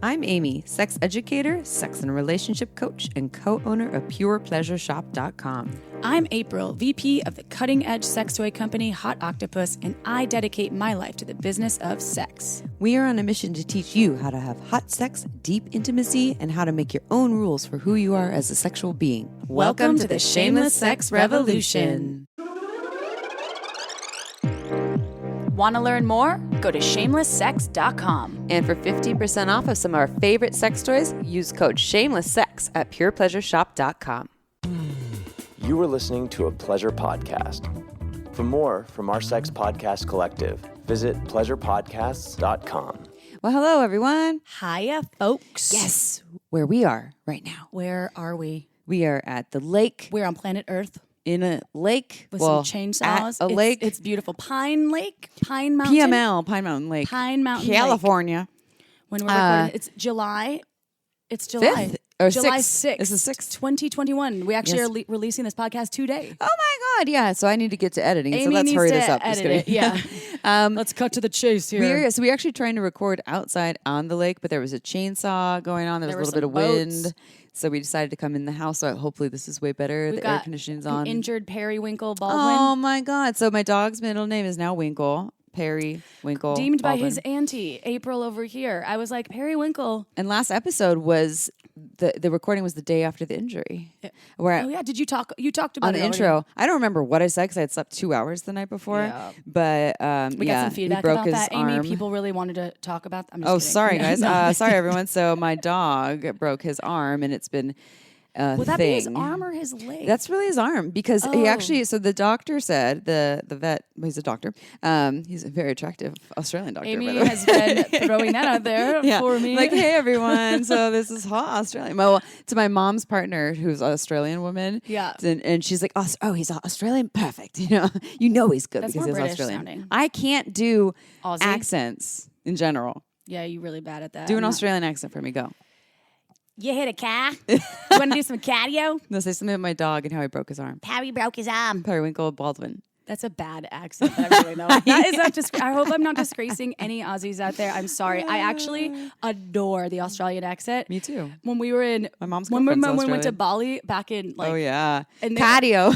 I'm Amy, sex educator, sex and relationship coach, and co-owner of PurePleasureShop.com. I'm April, VP of the cutting-edge sex toy company Hot Octopuss, and I dedicate my life to the business of sex. We are on a mission to teach you how to have hot sex, deep intimacy, and how to make your own rules for who you are as a sexual being. Welcome to the Shameless Sex Revolution. Want to learn more? Go to shamelesssex.com. And for 15% off of some of our favorite sex toys, use code SHAMELESSSEX at PurePleasureShop.com. You were listening to a pleasure podcast. For more from our sex podcast collective, visit pleasurepodcasts.com. Well, hello, everyone. Hiya, folks. Yes, where we are right now. Where are we? We are at the lake. We're on planet Earth. In a lake. With some chainsaws. At a lake. It's beautiful. Pine Lake? Pine Mountain? PML, Pine Mountain Lake. Pine Mountain California. Lake. When we're recording, it's July. It's July. 5th? Or July 6th. 6th. It's the 6th. 2021. We actually are releasing this podcast today. Oh my God, yeah. So I need to get to editing. Amy so let's needs hurry to this up. edit it. Yeah. Let's cut to the chase here. We're actually trying to record outside on the lake, but there was a chainsaw going on. There was a little bit of wind. So we decided to come in the house. So hopefully this is way better. The air conditioning's on. Injured Periwinkle Baldwin. Oh my God. So my dog's middle name is now Winkle. Periwinkle. Deemed Baldwin. by his auntie, April over here. I was like, Periwinkle. And last episode was the recording was the day after the injury. Where did you talk? You talked about on the intro. I don't remember what I said because I had slept 2 hours the night before. Yeah. But we got some feedback about that. Arm. Amy, people really wanted to talk about that. I'm just kidding. Sorry guys. Sorry everyone. So my dog broke his arm, and it's been. Would that be his arm or his leg? That's really his arm because he actually. So the doctor said the vet. He's a doctor. He's a very attractive Australian doctor. Amy has been throwing that out there for me. Like, hey everyone, so this is hot Australian. Well, to my mom's partner, who's an Australian woman. Yeah, and she's like, oh, he's Australian, perfect. You know he's good. That's because more he's British Australian. Sounding. I can't do Aussie? Accents in general. Yeah, you're really bad at that. Do an Australian accent for me. Go. You hit a car? You want to do some cardio? No, say something about my dog and how he broke his arm. How he broke his arm. Periwinkle Baldwin. That's a bad accent. I really know. That is not just. I hope I'm not disgracing any Aussies out there. I'm sorry. I actually adore the Australian accent. Me too. When we were in my mom's when we Australian. went to Bali back in oh yeah, and cardio.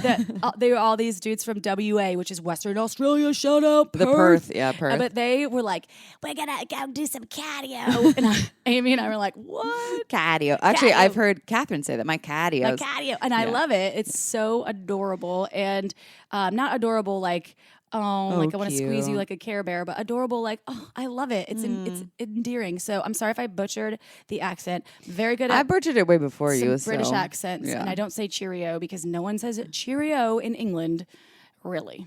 They were all these dudes from WA, which is Western Australia. Shout out Perth. Perth. But they were like, "We're gonna go do some cardio," and Amy and I were like, "What cardio?" Actually, I've heard Catherine say that. My cardio. My cardio, and I love it. It's so adorable and not adorable like like I want to squeeze you like a Care Bear, but adorable like I love it. It's it's endearing. So I'm sorry if I butchered the accent. Very good. I butchered it way before you. British accents, and I don't say Cheerio because no one says Cheerio in England, really,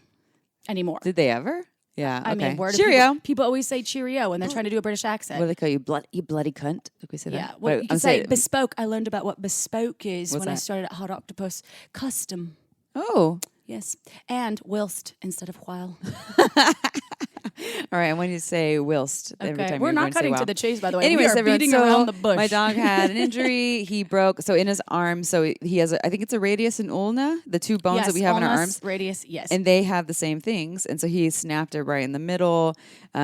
anymore. Did they ever? Yeah. I mean, Cheerio. People always say Cheerio when they're trying to do a British accent. What do they call you? You bloody cunt. Did we say that? Yeah. Well, you can say bespoke. I learned about what bespoke is when I started at Hot Octopuss. Custom. Oh. Yes. And whilst instead of while. All right, I want you to say whilst every time. We're not cutting to the chase, by the way. Anyways, we are beating around the bush. My dog had an injury. He broke, so in his arm, so he has, I think it's a radius and ulna, the two bones that we have in our arms. Radius, yes. And they have the same things. And so he snapped it right in the middle.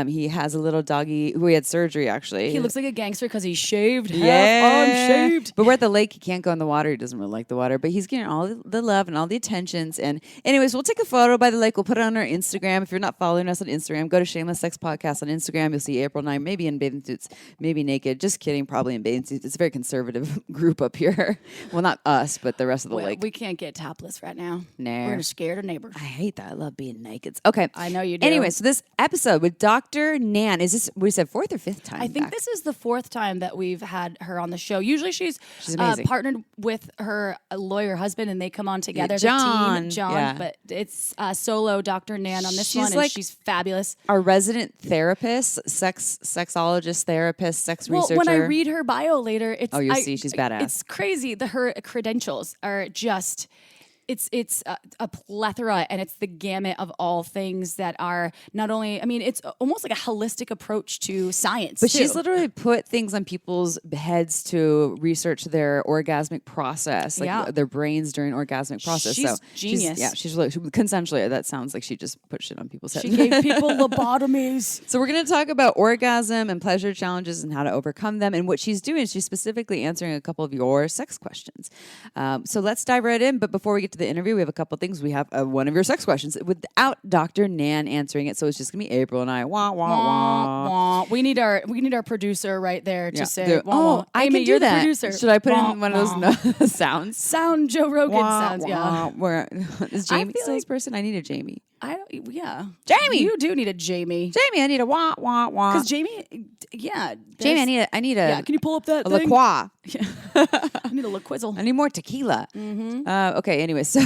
He has a little doggy who he had surgery, actually. He looks like a gangster because he's shaved, half arm shaved. But we're at the lake. He can't go in the water. He doesn't really like the water. But he's getting all the love and all the attentions. And anyways, we'll take a photo by the lake. We'll put it on our Instagram. If you're not following us on Instagram, go to Shameless Sex Podcast on Instagram. You'll see April and I, maybe in bathing suits, maybe naked. Just kidding, probably in bathing suits. It's a very conservative group up here. Well, not us, but the rest of the lake. We can't get topless right now. Nah. We're scared of neighbors. I hate that. I love being naked. Okay. I know you do. Anyway, so this episode with Dr. Nan, is this, we said fourth or fifth time? I think this is the fourth time that we've had her on the show. Usually she's partnered with her lawyer husband and they come on together. John. The team, John. Yeah. But it's solo Dr. Nan on this one, and she's fabulous. Our resident therapist, sexologist, therapist, sex researcher. When I read her bio later, you'll see she's badass. It's crazy. Her credentials are just it's a plethora, and it's the gamut of all things that are not only, I mean, it's almost like a holistic approach to science. But too. she's literally put things on people's heads to research their orgasmic process, like their brains during orgasmic process. She's so genius. She's really consensually. That sounds like she just put shit on people's heads. She gave people lobotomies. So we're going to talk about orgasm and pleasure challenges and how to overcome them. And what she's doing is she's specifically answering a couple of your sex questions. So let's dive right in. But before we get to the interview, we have a couple things. We have one of your sex questions without Dr. Nan answering it. So it's just going to be April and I. Wah, wah, wah. Wah. We need our producer right there to say, I Amy, can do you're that. the producer. Should I put in one of those sounds? Sound Joe Rogan sounds, yeah. Where is Jamie still this person? I need a Jamie. Jamie. You do need a Jamie. Jamie, I need a wah, wah, wah. Because Jamie, Jamie, I need a yeah, can you pull up that a thing? La Croix. I need a LaQuizzle. I need more tequila. Okay, anyway, so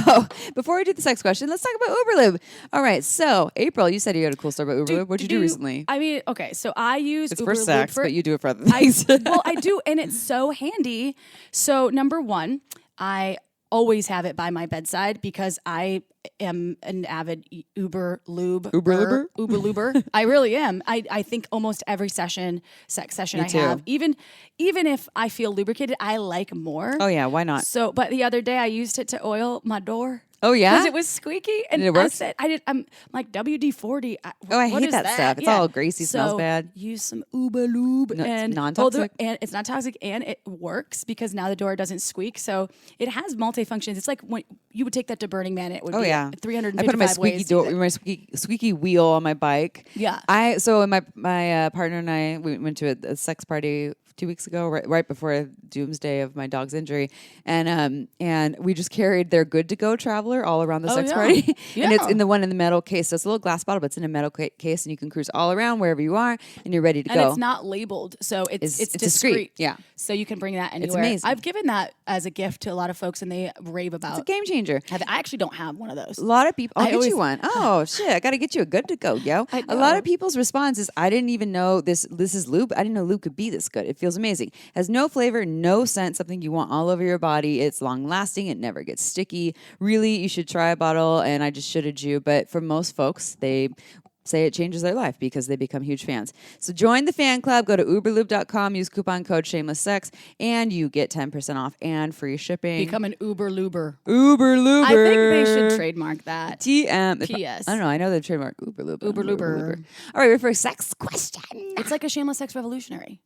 before we do the sex question, let's talk about Uberlube. All right, so April, you said you had a cool story about Uberlube. What'd you do recently? I mean, okay, so I use it's Uberlube for sex, but you do it for other things. Well, I do, and it's so handy. So number one, I always have it by my bedside because I am an avid Uberluber. I really am. I think almost every sex session I have, even if I feel lubricated, I like more. Oh yeah, why not? So, but the other day I used it to oil my door. Oh yeah, because it was squeaky, and it works? I'm like WD-40. I hate that stuff. It's all greasy, smells bad. Use some Uberlube, and it's non-toxic, and it's not toxic, and it works because now the door doesn't squeak. So it has multifunctions. It's like when you would take that to Burning Man, it would be 355 I put my squeaky wheel on my bike. Yeah. My partner and I we went to a sex party 2 weeks ago, right before doomsday of my dog's injury, and we just carried their Good to Go traveler all around the sex party, and it's in the one in the metal case. So it's a little glass bottle, but it's in a metal case, and you can cruise all around wherever you are, and you're ready to go. And it's not labeled, so it's discreet. Yeah, so you can bring that anywhere. It's amazing. I've given that as a gift to a lot of folks, and they rave about. It's a game changer. I actually don't have one of those. A lot of people. I'll get you one. Oh shit! I got to get you a Good to Go, yo. A lot of people's response is, "I didn't even know this is lube. I didn't know lube could be this good. It feels amazing. Has no flavor, no scent. Something you want all over your body. It's long lasting. It never gets sticky. Really, you should try a bottle." And I just shitted you, but for most folks, they say it changes their life because they become huge fans. So join the fan club. Go to uberlube.com. Use coupon code Shameless Sex, and you get 10% off and free shipping. Become an Uberluber. Uberluber. I think they should trademark that. TM. PS. I don't know. I know they've trademarked Uberluber. Uberluber. All right, we're for a sex question. It's like a Shameless Sex revolutionary.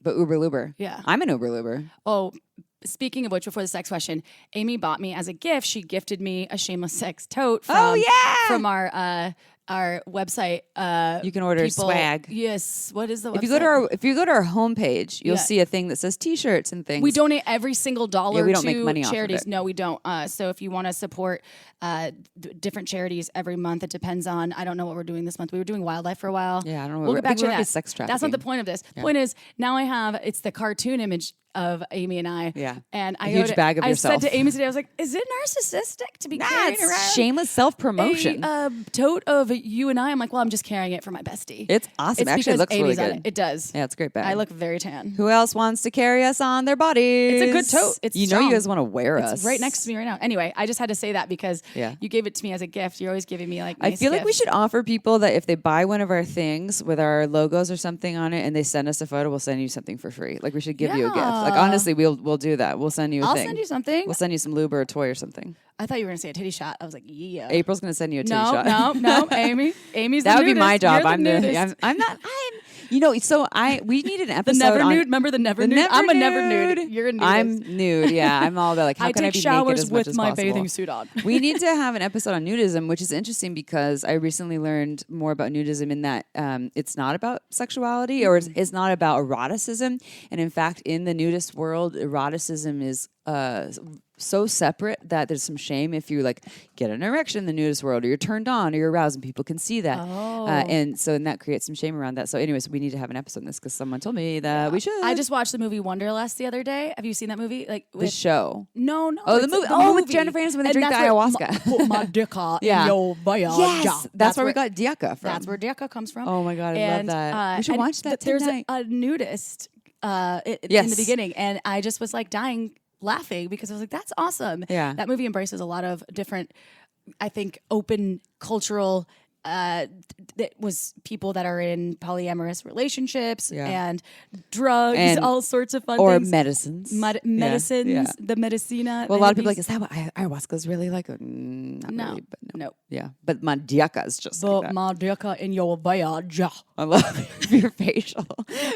But Uberluber. Yeah. I'm an Uberluber. Oh, speaking of which, before the sex question, Amy bought me as a gift. She gifted me a Shameless Sex tote from our website. You can order swag. Yes. What is the website? If you go to our homepage, you'll see a thing that says T-shirts and things. We donate every single dollar we don't to make money charities. off of it. No, we don't. So if you want to support different charities every month, it depends on. I don't know what we're doing this month. We were doing wildlife for a while. Yeah, I don't know. We'll get back to that. Sex trafficking. That's not the point of this. Yeah. Point is, now I have it's the cartoon image of Amy and I. Yeah. And a huge bag of yourself. I said to Amy today, I was like, is it narcissistic to be carrying around shameless self-promotion. a tote of you and I? I'm like, well, I'm just carrying it for my bestie. It's awesome. Actually, it looks Amy's really on good. It does. Yeah, it's a great bag. I look very tan. Who else wants to carry us on their bodies? It's a good tote. It's strong. You guys want to wear us. It's right next to me right now. Anyway, I just had to say that because you gave it to me as a gift. You're always giving me like nice I feel like we gifts. should offer people that if they buy one of our things with our logos or something on it and they send us a photo, we'll send you something for free. Like we should give you a gift. Like honestly, we'll do that. We'll send you a I'll thing. send you something. We'll send you some lube or a toy or something. I thought you were going to say a titty shot. I was like, yeah. April's going to send you a titty shot. No, Amy. Amy's that the would be my nudist. job. You're the nudist. I'm not. We need an episode. The never on, nude. Remember the never nude? I'm a never nude. You're a nudist. I'm nude. Yeah, I'm all about like how can I be naked as much as possible. I take showers with my bathing suit on. We need to have an episode on nudism, which is interesting because I recently learned more about nudism in that it's not about sexuality or it's not about eroticism. And in fact, in the nudist world, eroticism is so separate that there's some shame if you like get an erection in the nudist world or you're turned on or you're aroused and people can see that. And that creates some shame around that. So anyways, we need to have an episode on this because someone told me that we should. I just watched the movie Wonderlust the other day. Have you seen that movie? Like the show? No. Oh, the movie. With Jennifer Aniston when they drink the ayahuasca. Put my dick in your vaya. Yes, that's where we got Diaka from. That's where Diaka comes from. Oh my god, I love that. We should watch that tonight. There's a nudist in the beginning, and I just was like dying laughing because I was like, that's awesome. Yeah. That movie embraces a lot of different, I think, open cultural that was people that are in polyamorous relationships and drugs, And- all sorts of fun or things. medicines. Medicines, Yeah. the medicina. Well, a lot of people are like, is that what ayahuasca's really like? Not No, really, but no. no. Yeah, but mandioca is just like that. Mandioca in your voyage. I love your facial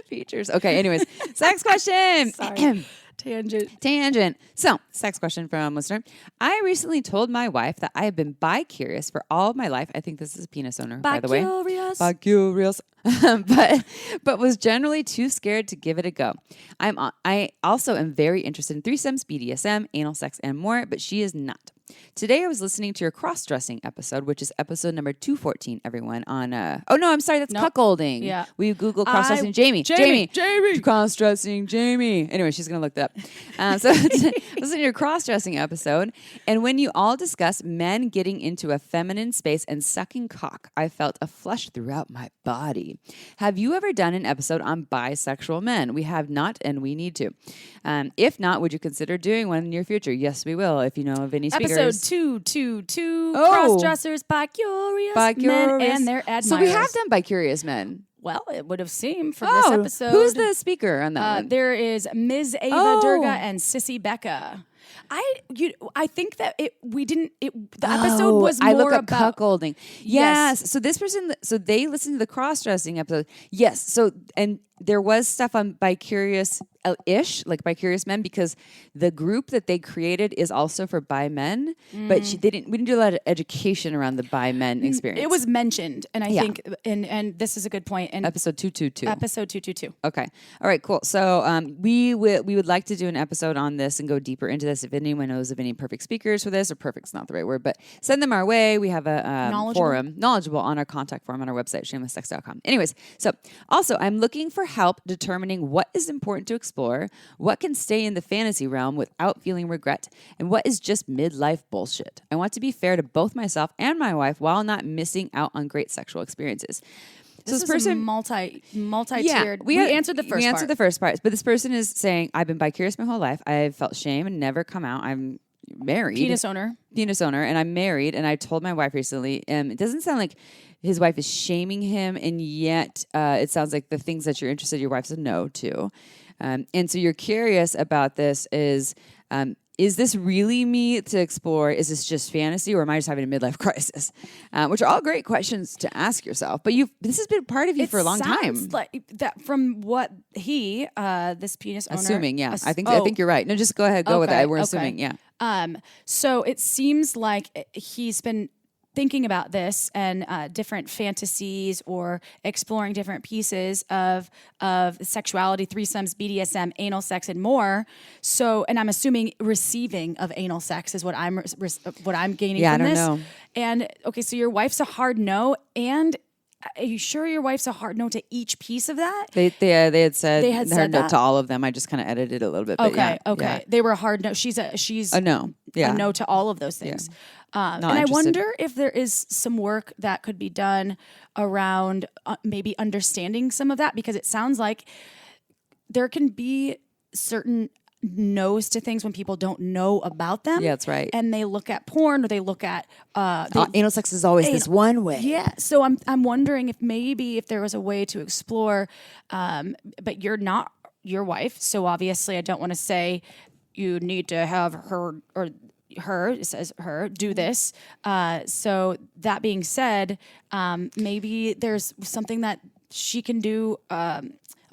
features. Okay, anyways, sex question. Sorry. Tangent. So, sex question from listener. I recently told my wife that I have been bi-curious for all of my life. I think this is a penis owner, by the way. Bi-curious. but was generally too scared to give it a go. I also am very interested in threesomes, BDSM, anal sex, and more, but she is not. Today I was listening to your cross-dressing episode, which is episode number 214, everyone, on oh no, I'm sorry, that's cuckolding. Yeah. We Google cross-dressing Jamie. Cross-dressing Jamie. Anyway, she's gonna look that up. So listen to your cross-dressing episode. And when you all discuss men getting into a feminine space and sucking cock, I felt a flush throughout my body. Have you ever done an episode on bisexual men? We have not, and we need to. If not, would you consider doing one in the near future? Yes, we will, if you know of any speakers. Episode 222, cross-dressers, bi-curious men and their admirers. So we have done bi-curious men. Well, it would have seemed from this episode. Who's the speaker on that one? There is Ms. Ava Durga and Sissy Becca. I think that the episode was more I look up about cuckolding. Yes. So this person, so they listened to the cross-dressing episode. Yes. So, and there was stuff on bi-curious-ish, like bi-curious men, because the group that they created is also for bi men, but we didn't do a lot of education around the bi men experience. It was mentioned, and I think, and this is a good point. In episode 222. Episode 222. Okay. All right, cool. So we would like to do an episode on this and go deeper into this. If anyone knows of any perfect speakers for this, or perfect's not the right word, but send them our way. We have a knowledgeable on our contact form on our website, shamelesssex.com. Anyways, so also I'm looking for help determining what is important to explore, what can stay in the fantasy realm without feeling regret, and what is just midlife bullshit. I want to be fair to both myself and my wife while not missing out on great sexual experiences. So this person multi-tiered. We answered the first part. We answered the first part, but this person is saying, I've been bi-curious my whole life. I've felt shame and never come out. I'm married. Penis owner, and I'm married. And I told my wife recently, it doesn't sound like his wife is shaming him, and yet it sounds like the things that you're interested in, your wife said no to. And so you're curious about this is this really me to explore? Is this just fantasy, or am I just having a midlife crisis? Which are all great questions to ask yourself. But this has been part of you for a long time. Like that from what this penis owner. Assuming, yeah. I think you're right. No, just go ahead, go with it. We're assuming, yeah. So it seems like he's been thinking about this and different fantasies or exploring different pieces of sexuality, threesomes, BDSM, anal sex, and more. So, and I'm assuming receiving of anal sex is what I'm gaining from this. I don't know. And okay, so your wife's a hard no, and are you sure your wife's a hard no to each piece of that? They had said that to all of them. I just kind of edited it a little bit. Okay, but okay. Yeah. They were a hard no. She's a no. Yeah. A no to all of those things. Yeah. And I wonder if there is some work that could be done around maybe understanding some of that, because it sounds like there can be certain no's to things when people don't know about them. Yeah, that's right. And they look at porn, or they look at anal sex is always this one way. Yeah. So I'm wondering if there was a way to explore, but you're not your wife, so obviously I don't want to say you need to have her or her, it says her, do this. So that being said, maybe there's something that she can do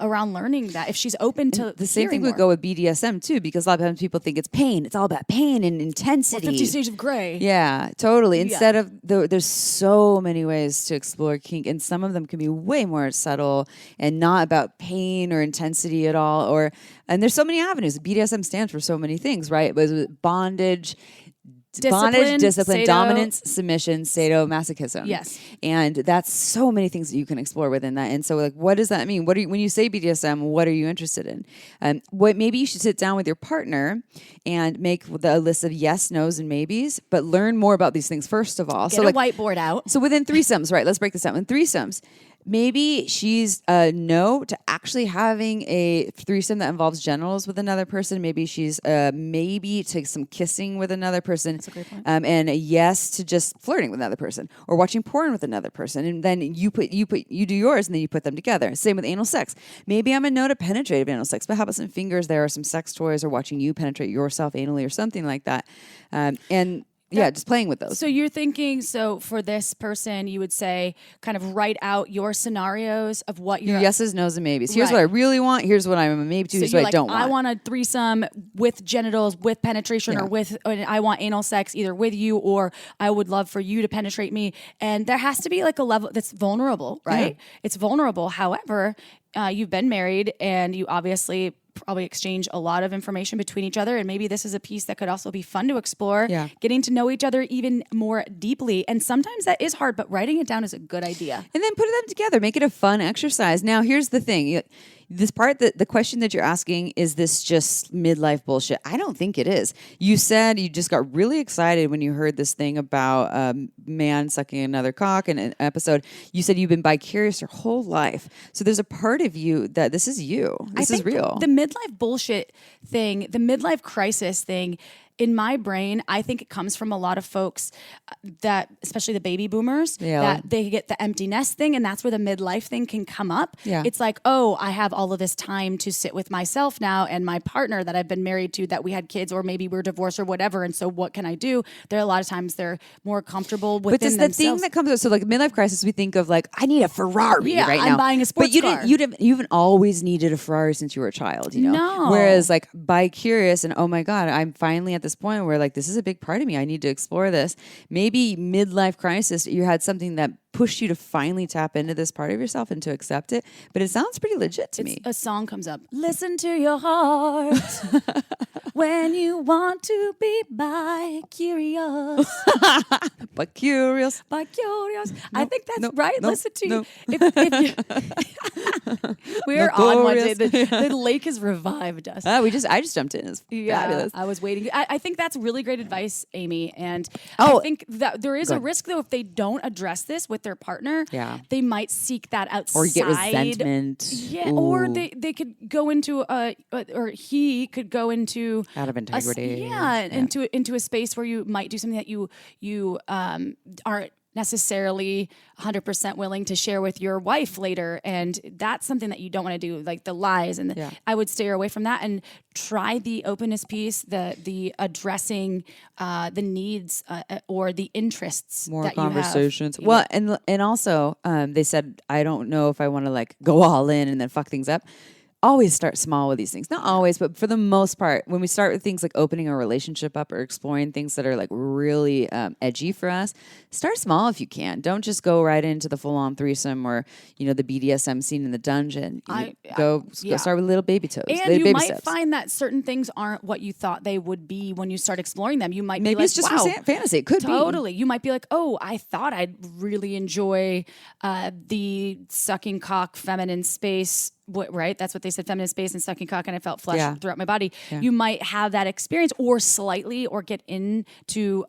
around learning that, if she's open to the same thing more. would go with BDSM too, because a lot of times people think it's pain. It's all about pain and intensity. 50 Shades of Grey. Yeah, totally. Instead of there's so many ways to explore kink, and some of them can be way more subtle and not about pain or intensity at all. And there's so many avenues. BDSM stands for so many things, right? But bondage, discipline, dominance, submission, sadomasochism. Yes. And that's so many things that you can explore within that. And so, like, what does that mean? When you say BDSM, what are you interested in? Maybe you should sit down with your partner and make a list of yes, no's, and maybes, but learn more about these things first of all. Get a whiteboard out. So within threesomes, right? Let's break this down. In threesomes, Maybe she's no to actually having a threesome that involves genitals with another person. Maybe she's maybe to some kissing with another person. That's a great point. And a yes to just flirting with another person or watching porn with another person. And then you do yours and then you put them together. Same with anal sex. Maybe I'm a no to penetrative anal sex, but how about some fingers there or some sex toys or watching you penetrate yourself anally or something like that. Just playing with those. So you're thinking, for this person, you would say kind of write out your scenarios of what your yeses, nos, and maybes. Here's Right. what I really want. Here's what I'm a maybe to. Here's what I don't want. I want a threesome with genitals, with penetration, or I want anal sex either with you or I would love for you to penetrate me. And there has to be like a level that's vulnerable, right? Yeah. It's vulnerable. However, you've been married and you obviously probably exchange a lot of information between each other, and maybe this is a piece that could also be fun to explore. Getting to know each other even more deeply, and sometimes that is hard, but writing it down is a good idea. And then put them together, make it a fun exercise. Now, here's the thing. This part, the question that you're asking, is this just midlife bullshit? I don't think it is. You said you just got really excited when you heard this thing about man sucking another cock in an episode. You said you've been bi-curious your whole life. So there's a part of you that this is you. This is real. The midlife bullshit thing, the midlife crisis thing, in my brain, I think it comes from a lot of folks that, especially the baby boomers, that they get the empty nest thing, and that's where the midlife thing can come up. Yeah. It's like, oh, I have all of this time to sit with myself now and my partner that I've been married to, that we had kids, or maybe we're divorced or whatever, and so what can I do? There are a lot of times they're more comfortable within but it's themselves. the thing that comes up. So like midlife crisis, we think of like, I need a Ferrari right now. I'm buying a sports car. You haven't always needed a Ferrari since you were a child, you know? No. Whereas like bi-curious and oh my God, I'm finally at this point where like, this is a big part of me. I need to explore this. Maybe midlife crisis, you had something that pushed you to finally tap into this part of yourself and to accept it. But it sounds pretty legit to me. A song comes up. Listen to your heart when you want to be bi-curious. Bi-curious. Bi-curious. I think that's right. Listen to you. We're on one day. The lake has revived us. I just jumped in. It's fabulous. I was waiting. I think that's really great advice, Amy. And I think that there is a risk, though, if they don't address this with their partner, they might seek that outside. Or get resentment. Yeah, or they could go into or he could go into out of integrity. Into a space where you might do something that you aren't necessarily 100% willing to share with your wife later, and that's something that you don't want to do, like the lies, and I would steer away from that and try the openness piece, the addressing the needs or the interests. More that conversations. You have. Well, and also they said, I don't know if I want to like go all in and then fuck things up. Always start small with these things. Not always, but for the most part, when we start with things like opening a relationship up or exploring things that are like really edgy for us, start small if you can. Don't just go right into the full-on threesome or, the BDSM scene in the dungeon. Go start with little baby toes. And you might find that certain things aren't what you thought they would be when you start exploring them. You might maybe be like, it's just fantasy. It could be. Totally. You might be like, oh, I thought I'd really enjoy the sucking cock feminine space. Right? That's what they said, feminine space and sucking cock, and I felt flesh throughout my body. Yeah. You might have that experience or get into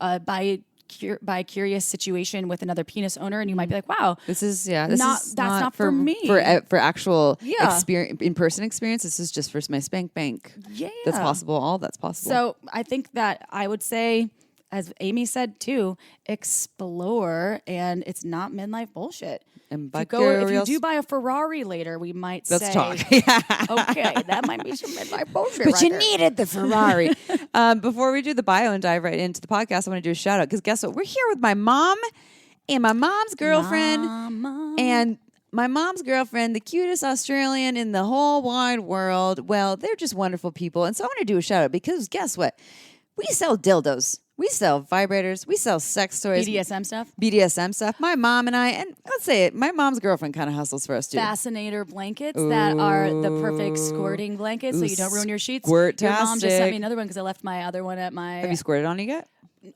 bi-curious situation with another penis owner, and you might be like, wow, that's not for me. For actual experience, in-person experience, this is just for my spank bank. Yeah. That's possible. All that's possible. So I think that I would say, as Amy said too, explore, and it's not midlife bullshit. And if you do buy a Ferrari later, we might say, let's talk. Okay, that might be some midlife bullshit. But you needed the Ferrari. Before we do the bio and dive right into the podcast, I want to do a shout out because guess what? We're here with my mom and my mom's girlfriend. And my mom's girlfriend, the cutest Australian in the whole wide world. Well, they're just wonderful people. And so I want to do a shout out because guess what? We sell dildos. We sell vibrators. We sell sex toys. BDSM stuff. My mom and I, and let's say it, my mom's girlfriend kind of hustles for us too. Fascinator blankets that are the perfect squirting blankets so you don't ruin your sheets. Squirt-tastic. Your mom just sent me another one because I left my other one at my... Have you squirted on it yet?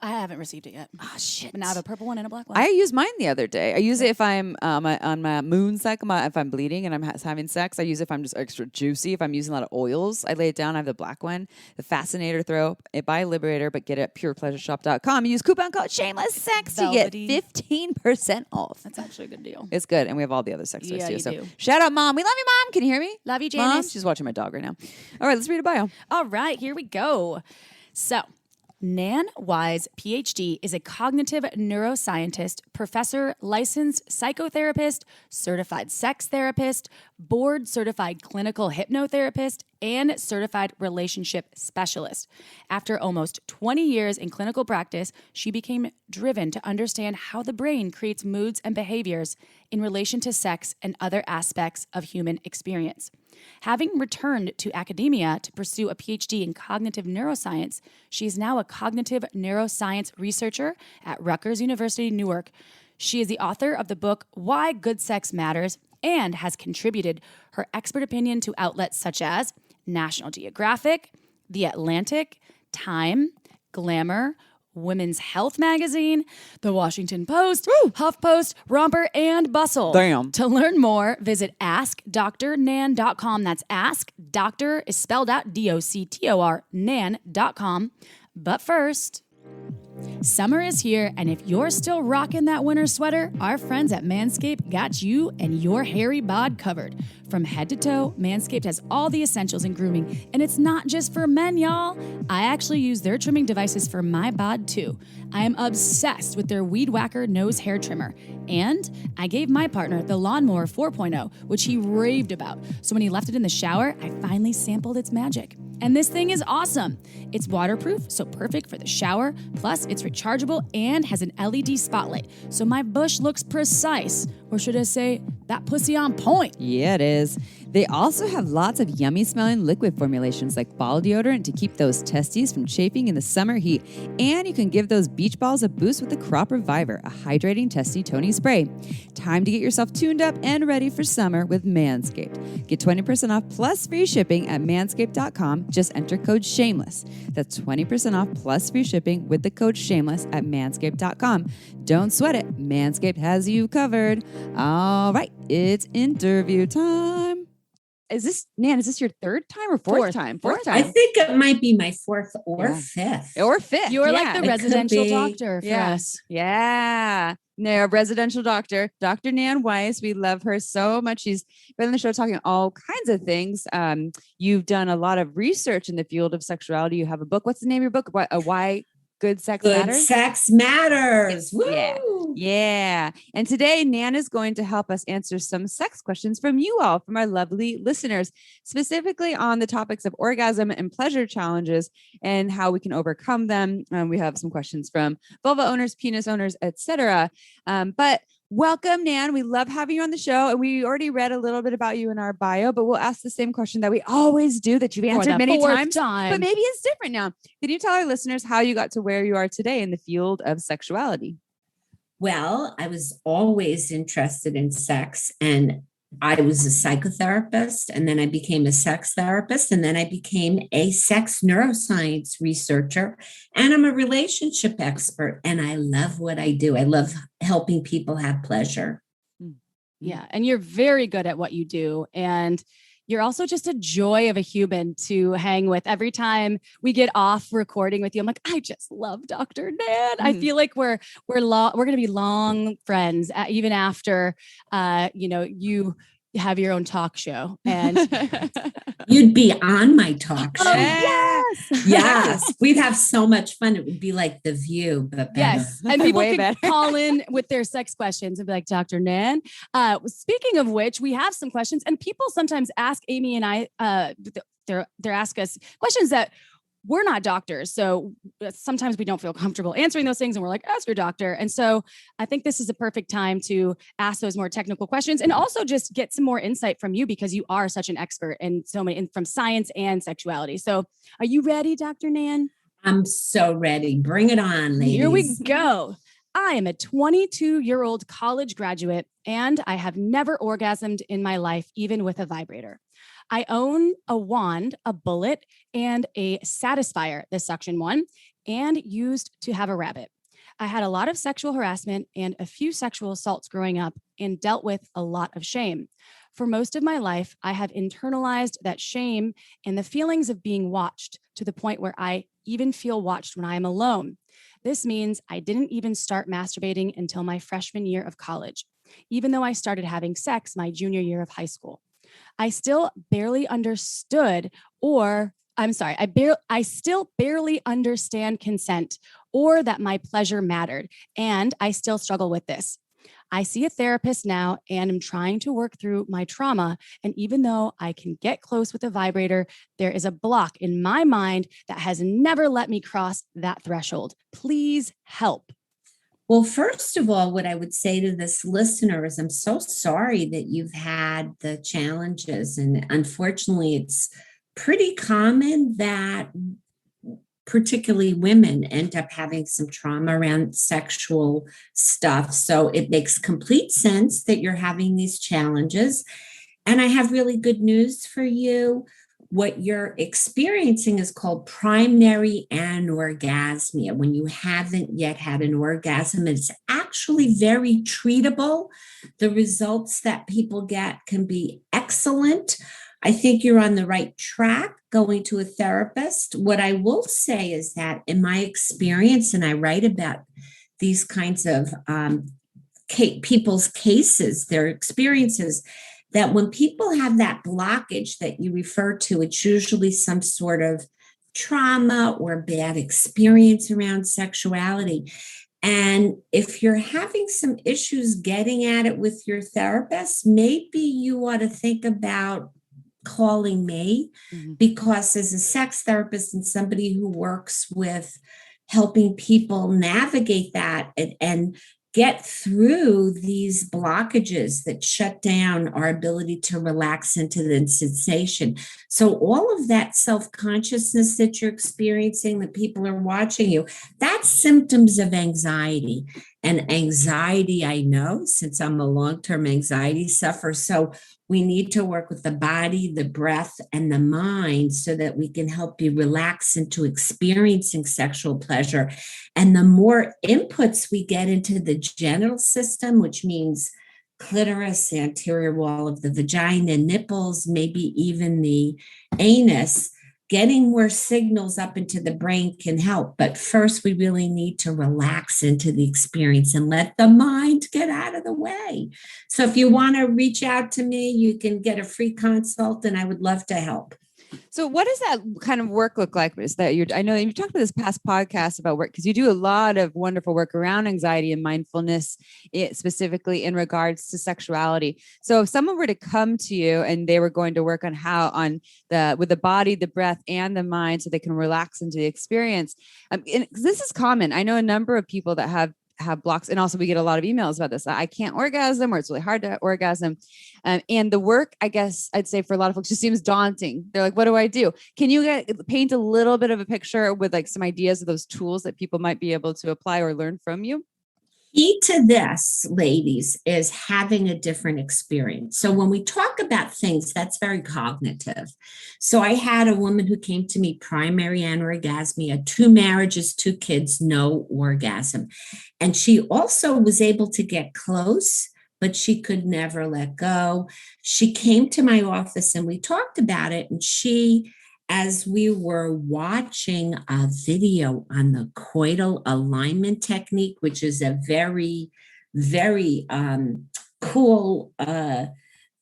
I haven't received it yet. Oh, shit. But now I have a purple one and a black one. I used mine the other day. I use it if I'm on my moon cycle, if I'm bleeding and I'm having sex. I use it if I'm just extra juicy. If I'm using a lot of oils, I lay it down. I have the black one, the Fascinator Throw. It by Liberator, but get it at purepleasureshop.com. You use coupon code Shameless Sex to get 15% off. That's actually a good deal. It's good, and we have all the other sex toys too. you So do. shout out, Mom. We love you, Mom. Can you hear me? Love you, Mom, Janice. she's watching my dog right now. All right, let's read a bio. All right, here we go. So, Nan Wise, PhD, is a cognitive neuroscientist, professor, licensed psychotherapist, certified sex therapist, board certified clinical hypnotherapist, and certified relationship specialist. After almost 20 years in clinical practice, she became driven to understand how the brain creates moods and behaviors in relation to sex and other aspects of human experience. Having returned to academia to pursue a PhD in cognitive neuroscience, she is now a cognitive neuroscience researcher at Rutgers University, Newark. She is the author of the book Why Good Sex Matters and has contributed her expert opinion to outlets such as National Geographic, The Atlantic, Time, Glamour, Women's Health Magazine, The Washington Post, HuffPost, Romper, and Bustle. Damn. To learn more, visit askdrnan.com. That's ask, doctor is spelled out DOCTOR, nan.com. But first, summer is here, and if you're still rocking that winter sweater, our friends at Manscaped got you and your hairy bod covered. From head to toe, Manscaped has all the essentials in grooming, and it's not just for men, y'all. I actually use their trimming devices for my bod, too. I am obsessed with their Weed Whacker nose hair trimmer, and I gave my partner the Lawnmower 4.0, which he raved about. So when he left it in the shower, I finally sampled its magic. And this thing is awesome. It's waterproof, so perfect for the shower. Plus, it's rechargeable and has an LED spotlight, so my bush looks precise. Or should I say, that pussy on point. Yeah, it is. They also have lots of yummy smelling liquid formulations like ball deodorant to keep those testes from chafing in the summer heat. And you can give those beach balls a boost with the Crop Reviver, a hydrating testy toning spray. Time to get yourself tuned up and ready for summer with Manscaped. Get 20% off plus free shipping at manscaped.com. Just enter code SHAMELESS. That's 20% off plus free shipping with the code SHAMELESS at manscaped.com. Don't sweat it. Manscaped has you covered. All right, it's interview time. Is this your third time or fourth time? Fourth time. I think it might be my fourth or fifth. Or fifth. You're like the It residential could be. doctor for us. Yeah. No, residential doctor, Dr. Nan Wise. We love her so much. She's been on the show talking all kinds of things. You've done a lot of research in the field of sexuality. You have a book. What's the name of your book? Why Good Sex Good Matters? sex matters. Yeah. Woo! Yeah. And today, Nan is going to help us answer some sex questions from you all, from our lovely listeners, specifically on the topics of orgasm and pleasure challenges and how we can overcome them. We have some questions from vulva owners, penis owners, etc. But welcome, Nan. We love having you on the show. And we already read a little bit about you in our bio, but we'll ask the same question that we always do that you've answered many times. But maybe it's different now. Can you tell our listeners how you got to where you are today in the field of sexuality? Well, I was always interested in sex, and I was a psychotherapist, and then I became a sex therapist, and then I became a sex neuroscience researcher, and I'm a relationship expert, and I love what I do. I love helping people have pleasure. Yeah. And you're very good at what you do. And you're also just a joy of a human to hang with. Every time we get off recording with you, I'm like, I just love Dr. Nan. I feel like we're going to be long friends even after, you have your own talk show. And You'd be on my talk show. yes. Yes. We'd have so much fun. It would be like The View, but better. Yes. And people Way can better. call in with their sex questions and be like, Dr. Nan. Speaking of which, we have some questions, and people sometimes ask Amy and I, they're ask us questions that we're not doctors. So sometimes we don't feel comfortable answering those things, and we're like, ask your doctor. And so I think this is a perfect time to ask those more technical questions and also just get some more insight from you, because you are such an expert in so many, from science and sexuality. So are you ready, Dr. Nan? I'm so ready. Bring it on, ladies. Here we go. I am a 22-year-old college graduate, and I have never orgasmed in my life, even with a vibrator. I own a wand, a bullet, and a satisfier, the suction one, and used to have a rabbit. I had a lot of sexual harassment and a few sexual assaults growing up and dealt with a lot of shame. For most of my life, I have internalized that shame and the feelings of being watched to the point where I even feel watched when I am alone. This means I didn't even start masturbating until my freshman year of college, even though I started having sex my junior year of high school. I still barely understood, or I'm sorry, I still barely understand consent or that my pleasure mattered. And I still struggle with this. I see a therapist now and am trying to work through my trauma. And even though I can get close with a vibrator, there is a block in my mind that has never let me cross that threshold. Please help. Well, first of all, what I would say to this listener is I'm so sorry that you've had the challenges. And unfortunately, it's pretty common that particularly women end up having some trauma around sexual stuff. So it makes complete sense that you're having these challenges. And I have really good news for you. What you're experiencing is called primary anorgasmia. When you haven't yet had an orgasm, it's actually very treatable. The results that people get can be excellent. I think you're on the right track going to a therapist. What I will say is that in my experience, and I write about these kinds of people's cases, their experiences, that when people have that blockage that you refer to, it's usually some sort of trauma or bad experience around sexuality. And if you're having some issues getting at it with your therapist, maybe you ought to think about calling me, because as a sex therapist and somebody who works with helping people navigate that and get through these blockages that shut down our ability to relax into the sensation. So all of that self-consciousness that you're experiencing, that people are watching you, that's symptoms of anxiety. And anxiety, I know, since I'm a long-term anxiety sufferer. So we need to work with the body, the breath, and the mind so that we can help you relax into experiencing sexual pleasure. And the more inputs we get into the genital system, which means clitoris, anterior wall of the vagina, nipples, maybe even the anus, getting more signals up into the brain can help. But first, we really need to relax into the experience and let the mind get out of the way. So if you want to reach out to me, you can get a free consult, and I would love to help. So what does that kind of work look like? Is that I know you've talked about this past podcast about work, because you do a lot of wonderful work around anxiety and mindfulness, specifically in regards to sexuality. So if someone were to come to you and they were going to work with the body, the breath, and the mind, so they can relax into the experience, and this is common. I know a number of people that have blocks. And also we get a lot of emails about this. I can't orgasm, or it's really hard to orgasm. And the work, I guess I'd say for a lot of folks, just seems daunting. They're like, what do I do? Can you paint a little bit of a picture with like some ideas of those tools that people might be able to apply or learn from you? Key to this, ladies, is having a different experience. So when we talk about things, that's very cognitive. So I had a woman who came to me, primary anorgasmia, 2 marriages, 2 kids, no orgasm. And she also was able to get close, but she could never let go. She came to my office and we talked about it. And as we were watching a video on the coital alignment technique, which is a very, very cool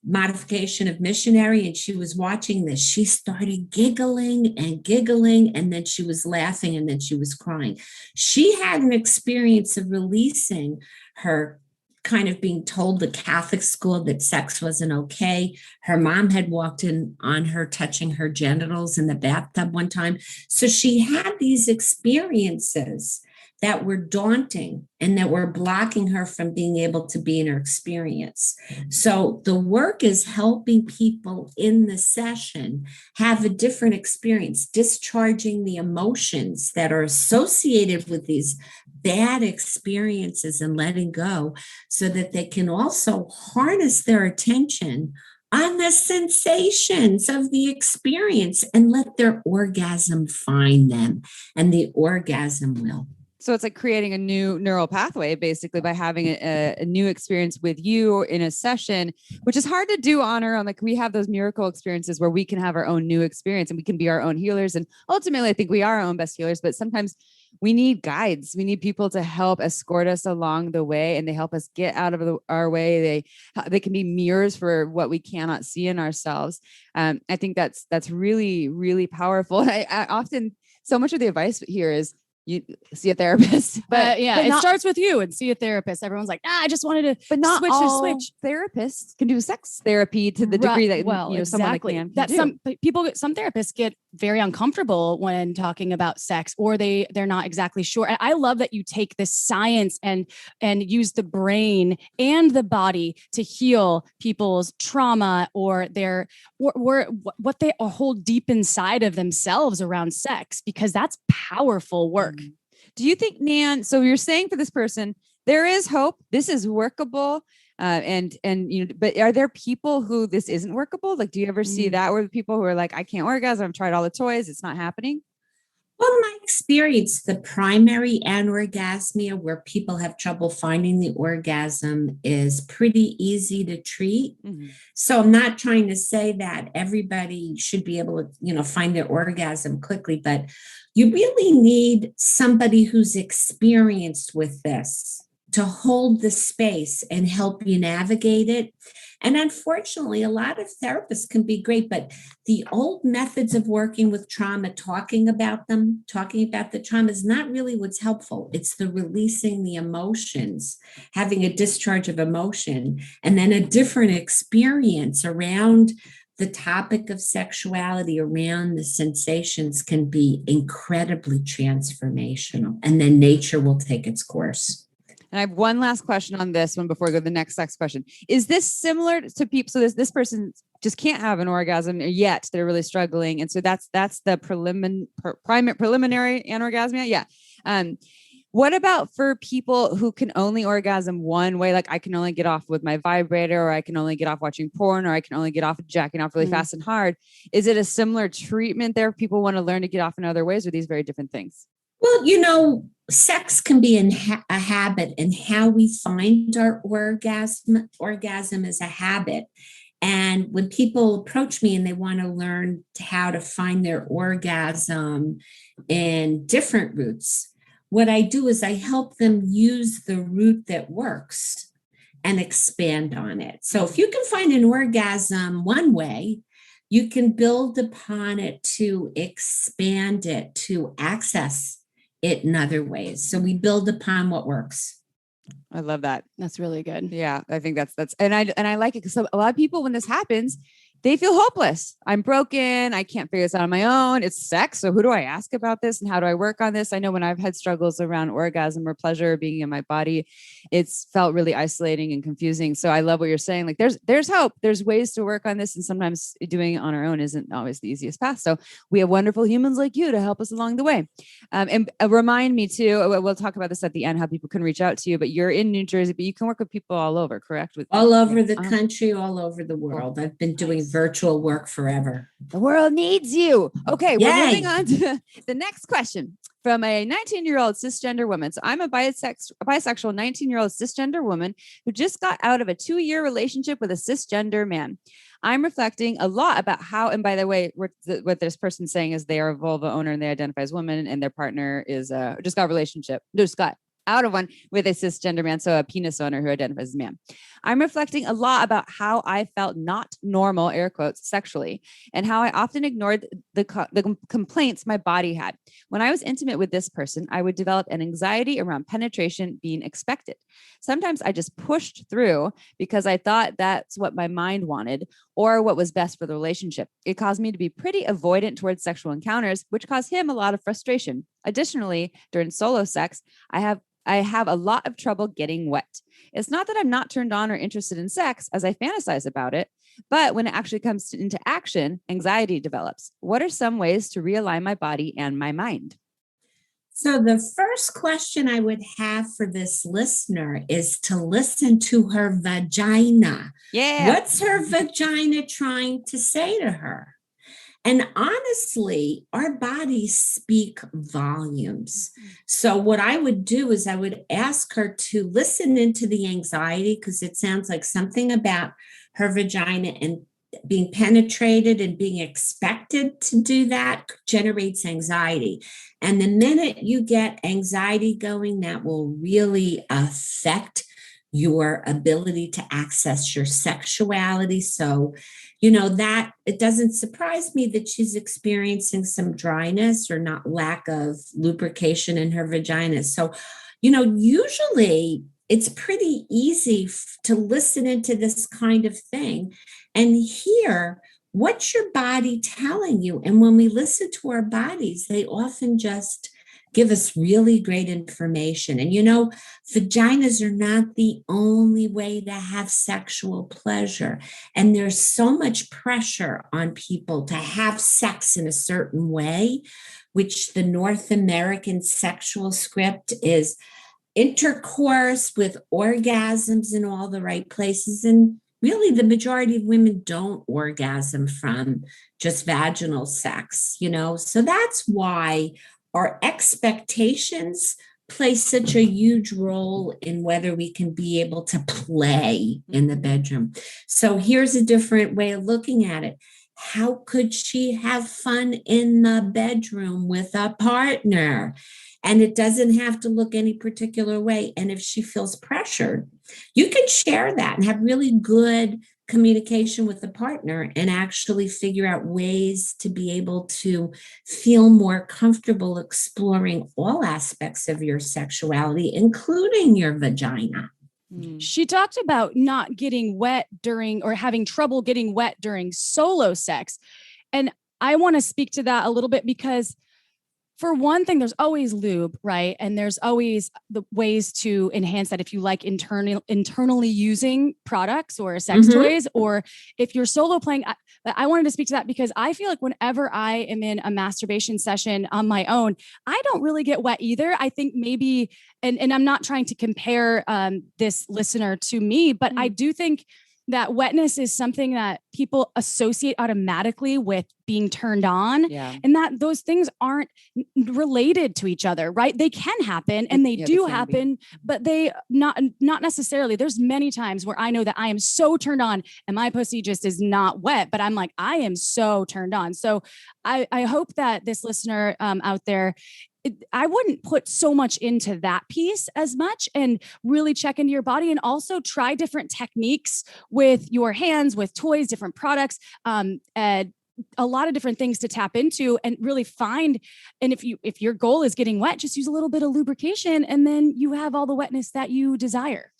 modification of missionary, and she was watching this, she started giggling, and then she was laughing, and then she was crying. She had an experience of releasing her kind of being told the Catholic school that sex wasn't okay. Her mom had walked in on her touching her genitals in the bathtub one time. So she had these experiences that were daunting and that were blocking her from being able to be in her experience. So the work is helping people in the session have a different experience, discharging the emotions that are associated with these bad experiences and letting go, so that they can also harness their attention on the sensations of the experience and let their orgasm find them, and the orgasm will. So it's like creating a new neural pathway, basically, by having a new experience with you in a session, which is hard to do on our own. Like we have those miracle experiences where we can have our own new experience and we can be our own healers. And ultimately, I think we are our own best healers, but sometimes we need guides. We need people to help escort us along the way, and they help us get out of our way. They can be mirrors for what we cannot see in ourselves. I think that's really, really powerful. I often, so much of the advice here is, you see a therapist, but it starts with you and see a therapist. Everyone's like, I just wanted to, but not switch all to switch. Therapists can do sex therapy to the degree that exactly. someone that some therapists get very uncomfortable when talking about sex, or they're not exactly sure. And I love that you take this science and use the brain and the body to heal people's trauma or their or what they hold deep inside of themselves around sex, because that's powerful work. Do you think, Nan, so you're saying for this person, there is hope, this is workable, and but are there people who this isn't workable? Like, do you ever see that, where the people who are like, I can't orgasm, I've tried all the toys, it's not happening? Well, in my experience, the primary anorgasmia, where people have trouble finding the orgasm, is pretty easy to treat. So I'm not trying to say that everybody should be able to, find their orgasm quickly, but you really need somebody who's experienced with this to hold the space and help you navigate it. And unfortunately, a lot of therapists can be great, but the old methods of working with trauma, talking about the trauma, is not really what's helpful. It's the releasing the emotions, having a discharge of emotion, and then a different experience around the topic of sexuality, around the sensations, can be incredibly transformational. And then nature will take its course. And I have one last question on this one before we go to the next question. Is this similar to people? So this person just can't have an orgasm yet. They're really struggling. And so that's the preliminary anorgasmia. Yeah. What about for people who can only orgasm one way? Like, I can only get off with my vibrator, or I can only get off watching porn, or I can only get off jacking off really fast and hard. Is it a similar treatment there? People want to learn to get off in other ways, or these very different things? Well, sex can be a habit, and how we find our orgasm is a habit. And when people approach me and they want to learn how to find their orgasm in different routes, what I do is I help them use the route that works and expand on it. So if you can find an orgasm one way, you can build upon it to expand it, to access it in other ways. So we build upon what works. I love that. That's really good. Yeah, I think that's and I like it, because a lot of people, when this happens, they feel hopeless. I'm broken. I can't figure this out on my own. It's sex. So who do I ask about this, and how do I work on this? I know when I've had struggles around orgasm or pleasure being in my body, it's felt really isolating and confusing. So I love what you're saying. Like, there's hope. There's ways to work on this. And sometimes doing it on our own isn't always the easiest path. So we have wonderful humans like you to help us along the way. And remind me too, we'll talk about this at the end, how people can reach out to you, but you're in New Jersey, but you can work with people all over, correct? All over the country, all over the world. I've been doing virtual work forever. The world needs you. Okay, Yay. we're moving on to the next question from a 19-year-old cisgender woman. So I'm a bisexual 19-year-old cisgender woman who just got out of a 2-year relationship with a cisgender man. I'm reflecting a lot about how, and by the way, what this person's saying is they are a vulva owner and they identify as women, and their partner is just got out of one with a cisgender man, so a penis owner who identifies as a man. I'm reflecting a lot about how I felt not normal, air quotes, sexually, and how I often ignored the complaints my body had. When I was intimate with this person, I would develop an anxiety around penetration being expected. Sometimes I just pushed through because I thought that's what my mind wanted or what was best for the relationship. It caused me to be pretty avoidant towards sexual encounters, which caused him a lot of frustration. Additionally, during solo sex, I have a lot of trouble getting wet. It's not that I'm not turned on or interested in sex as I fantasize about it, but when it actually comes into action, anxiety develops. What are some ways to realign my body and my mind? So the first question I would have for this listener is to listen to her vagina. Yeah. What's her vagina trying to say to her? And honestly, our bodies speak volumes. So what I would do is I would ask her to listen into the anxiety, because it sounds like something about her vagina and being penetrated and being expected to do that generates anxiety. And the minute you get anxiety going, that will really affect your ability to access your sexuality. So, that it doesn't surprise me that she's experiencing some dryness or not lack of lubrication in her vagina. So, usually it's pretty easy to listen into this kind of thing and hear what's your body telling you. And when we listen to our bodies, they often just give us really great information. And vaginas are not the only way to have sexual pleasure. And there's so much pressure on people to have sex in a certain way, which the North American sexual script is intercourse with orgasms in all the right places. And really, the majority of women don't orgasm from just vaginal sex, So that's why our expectations play such a huge role in whether we can be able to play in the bedroom. So here's a different way of looking at it. How could she have fun in the bedroom with a partner? And it doesn't have to look any particular way. And if she feels pressured, you can share that and have really good communication with the partner and actually figure out ways to be able to feel more comfortable exploring all aspects of your sexuality, including your vagina. She talked about not getting wet during, or having trouble getting wet during solo sex. And I want to speak to that a little bit, because for one thing, there's always lube, right? And there's always the ways to enhance that if you like internally using products or sex toys, or if you're solo playing. I wanted to speak to that because I feel like whenever I am in a masturbation session on my own, I don't really get wet either. I think maybe, and I'm not trying to compare this listener to me, but I do think that wetness is something that people associate automatically with being turned on, and that those things aren't related to each other, right? They can happen and they do happen, but they not necessarily. There's many times where I know that I am so turned on and my pussy just is not wet, but I'm like, I am so turned on. So I hope that this listener out there, I wouldn't put so much into that piece as much, and really check into your body, and also try different techniques with your hands, with toys, different products, a lot of different things to tap into and really find. And if your goal is getting wet, just use a little bit of lubrication, and then you have all the wetness that you desire.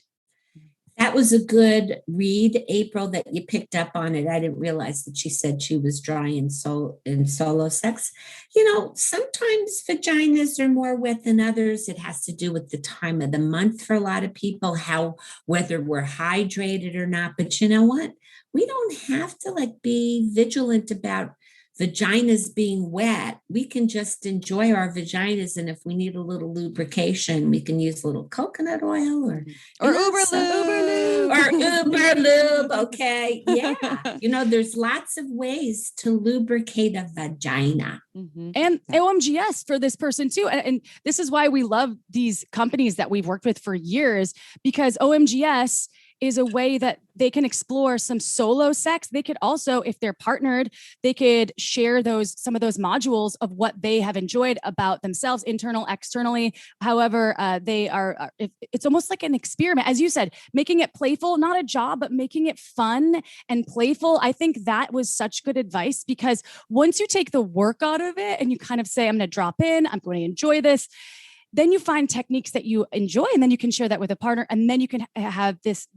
That was a good read, April, that you picked up on it. I didn't realize that she said she was dry in solo sex. Sometimes vaginas are more wet than others. It has to do with the time of the month for a lot of people, whether we're hydrated or not. But you know what? We don't have to be vigilant about vaginas being wet. We can just enjoy our vaginas. And if we need a little lubrication, we can use a little coconut oil or Uber lube. Okay. Yeah. There's lots of ways to lubricate a vagina. And OMGS for this person too. And this is why we love these companies that we've worked with for years, because OMGS is a way that they can explore some solo sex. They could also, if they're partnered, they could share some of those modules of what they have enjoyed about themselves, internal, externally. However, they are, it's almost like an experiment. As you said, making it playful, not a job, but making it fun and playful. I think that was such good advice, because once you take the work out of it and you kind of say, I'm going to drop in, I'm going to enjoy this, then you find techniques that you enjoy, and then you can share that with a partner, and then you can have this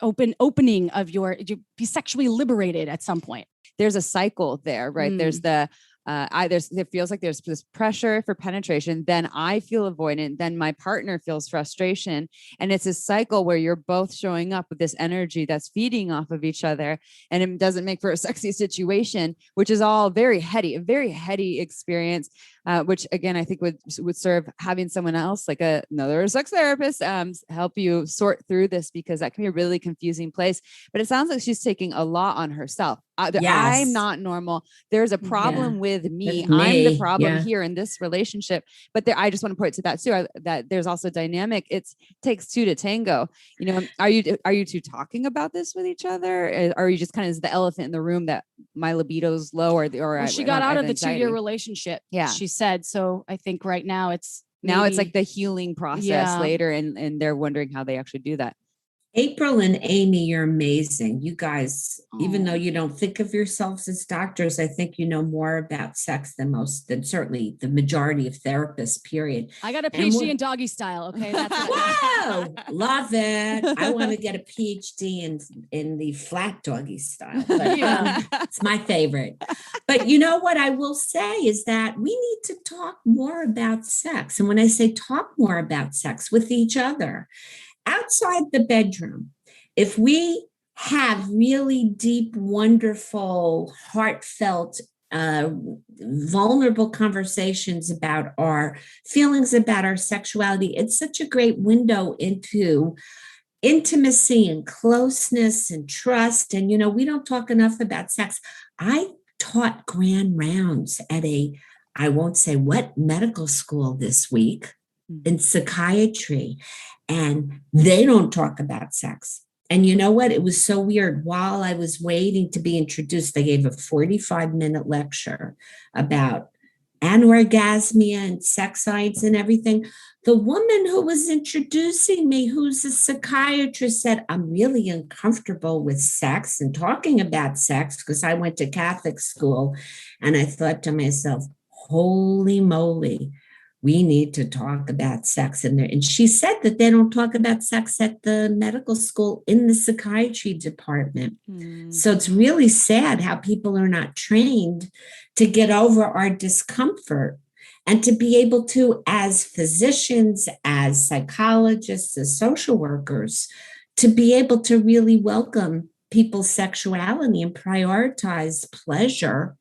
opening of you be sexually liberated at some point. There's a cycle there, right? There's the it feels like there's this pressure for penetration. Then I feel avoidant. Then my partner feels frustration. And it's a cycle where you're both showing up with this energy that's feeding off of each other. And it doesn't make for a sexy situation, which is all very heady, a very heady experience, which again, I think would serve having someone else like another sex therapist help you sort through this, because that can be a really confusing place. But it sounds like she's taking a lot on herself. I'm not normal. There's a problem with me. I'm the problem here in this relationship. But I just want to point to that too, that there's also dynamic. It takes two to tango. You know, are you two talking about this with each other? Or are you just kind of the elephant in the room that my libido's low she got out of the 2-year relationship. Yeah. She said, so I think right now it's like the healing process later. And they're wondering how they actually do that. April and Amy, you're amazing. You guys, even though you don't think of yourselves as doctors, I think you know more about sex than certainly the majority of therapists, period. I got a PhD in doggy style. Okay. That's wow. Love it. I want to get a PhD in the flat doggy style. But it's my favorite. But you know what I will say is that we need to talk more about sex. And when I say talk more about sex with each other, outside the bedroom, if we have really deep, wonderful, heartfelt, vulnerable conversations about our feelings about our sexuality, it's such a great window into intimacy and closeness and trust. And, you know, we don't talk enough about sex. I taught grand rounds at I won't say what medical school this week in psychiatry. And they don't talk about sex. And you know what? It was so weird. While I was waiting to be introduced, they gave a 45-minute lecture about anorgasmia and sex science and everything. The woman who was introducing me, who's a psychiatrist, said, I'm really uncomfortable with sex and talking about sex because I went to Catholic school. And I thought to myself, holy moly, we need to talk about sex in there. And she said that they don't talk about sex at the medical school in the psychiatry department. So it's really sad how people are not trained to get over our discomfort and to be able to, as physicians, as psychologists, as social workers, to be able to really welcome people's sexuality and prioritize pleasure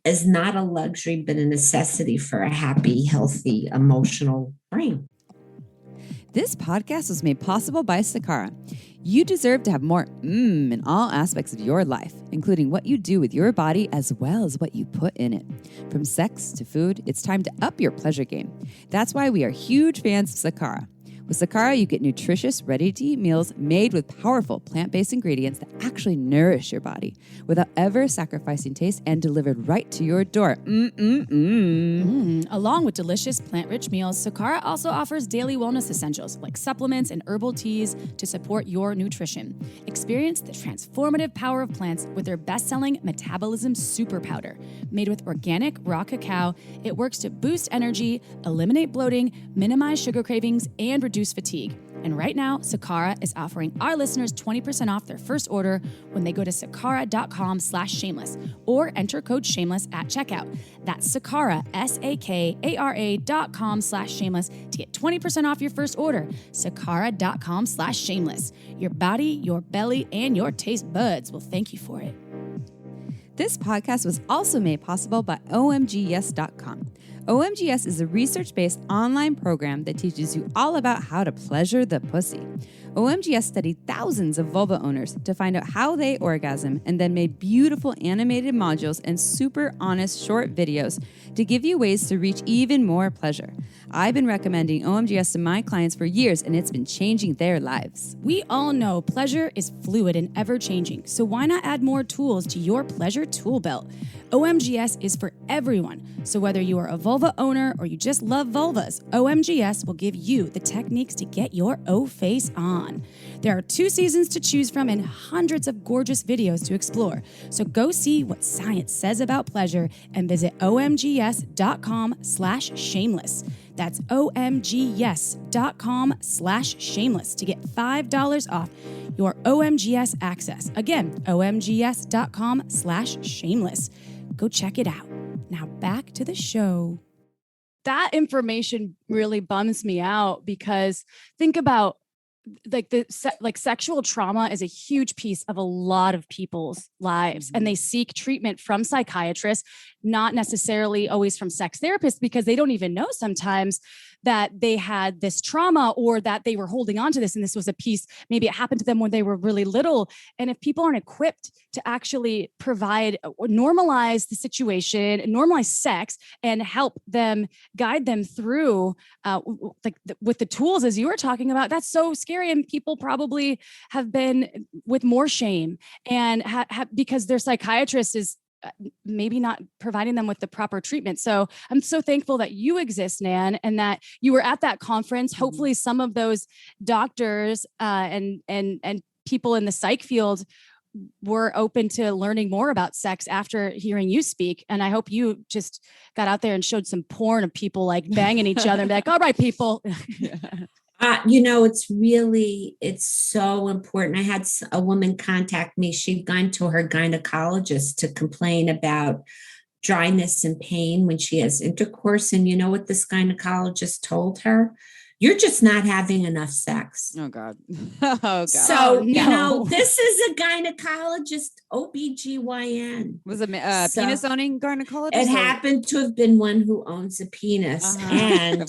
as not a luxury, but a necessity for a happy, healthy, emotional brain. This podcast was made possible by Sakara. You deserve to have more in all aspects of your life, including what you do with your body as well as what you put in it. From sex to food, it's time to up your pleasure game. That's why we are huge fans of Sakara. With Sakara, you get nutritious, ready-to-eat meals made with powerful plant-based ingredients that actually nourish your body without ever sacrificing taste and delivered right to your door. Along with delicious plant-rich meals, Sakara also offers daily wellness essentials like supplements and herbal teas to support your nutrition. Experience the transformative power of plants with their best-selling Metabolism Super Powder. Made with organic raw cacao, it works to boost energy, eliminate bloating, minimize sugar cravings, and reduce fatigue. And right now, Sakara is offering our listeners 20% off their first order when they go to sakara.com/shameless or enter code shameless at checkout. That's Sakara, SAKARA.com/shameless to get 20% off your first order. Sakara.com/shameless. Your body, your belly, and your taste buds will thank you for it. This podcast was also made possible by OMGYes.com. OMGYes is a research-based online program that teaches you all about how to pleasure the pussy. OMGYes studied thousands of vulva owners to find out how they orgasm and then made beautiful animated modules and super honest short videos to give you ways to reach even more pleasure. I've been recommending OMGYes to my clients for years, and it's been changing their lives. We all know pleasure is fluid and ever-changing, so why not add more tools to your pleasure tool belt? OMGYes is for everyone, so whether you are a vulva owner or you just love vulvas, OMGYes will give you the techniques to get your O-face on. There are 2 seasons to choose from and hundreds of gorgeous videos to explore, so go see what science says about pleasure and visit omgyes.com/shameless. That's omgyes.com/shameless to get $5 off your OMGYes access. Again, omgyes.com/shameless. Go check it out. Now back to the show. That information really bums me out because think about sexual trauma is a huge piece of a lot of people's lives, and they seek treatment from psychiatrists, not necessarily always from sex therapists, because they don't even know sometimes that they had this trauma or that they were holding on to this. And this was a piece, maybe it happened to them when they were really little. And if people aren't equipped to actually provide or normalize the situation, normalize sex and help them, guide them through with the tools, as you were talking about, that's so scary. And people probably have been with more shame and because their psychiatrist is maybe not providing them with the proper treatment. So I'm so thankful that you exist, Nan, and that you were at that conference. Hopefully some of those doctors and people in the psych field were open to learning more about sex after hearing you speak. And I hope you just got out there and showed some porn of people like banging each other and be like, all right, people. It's so important. I had a woman contact me. She'd gone to her gynecologist to complain about dryness and pain when she has intercourse. And you know what this gynecologist told her? You're just not having enough sex. Oh, God. Oh, God. So, this is a gynecologist, OBGYN. Was it a penis-owning gynecologist? It happened to have been one who owns a penis. And,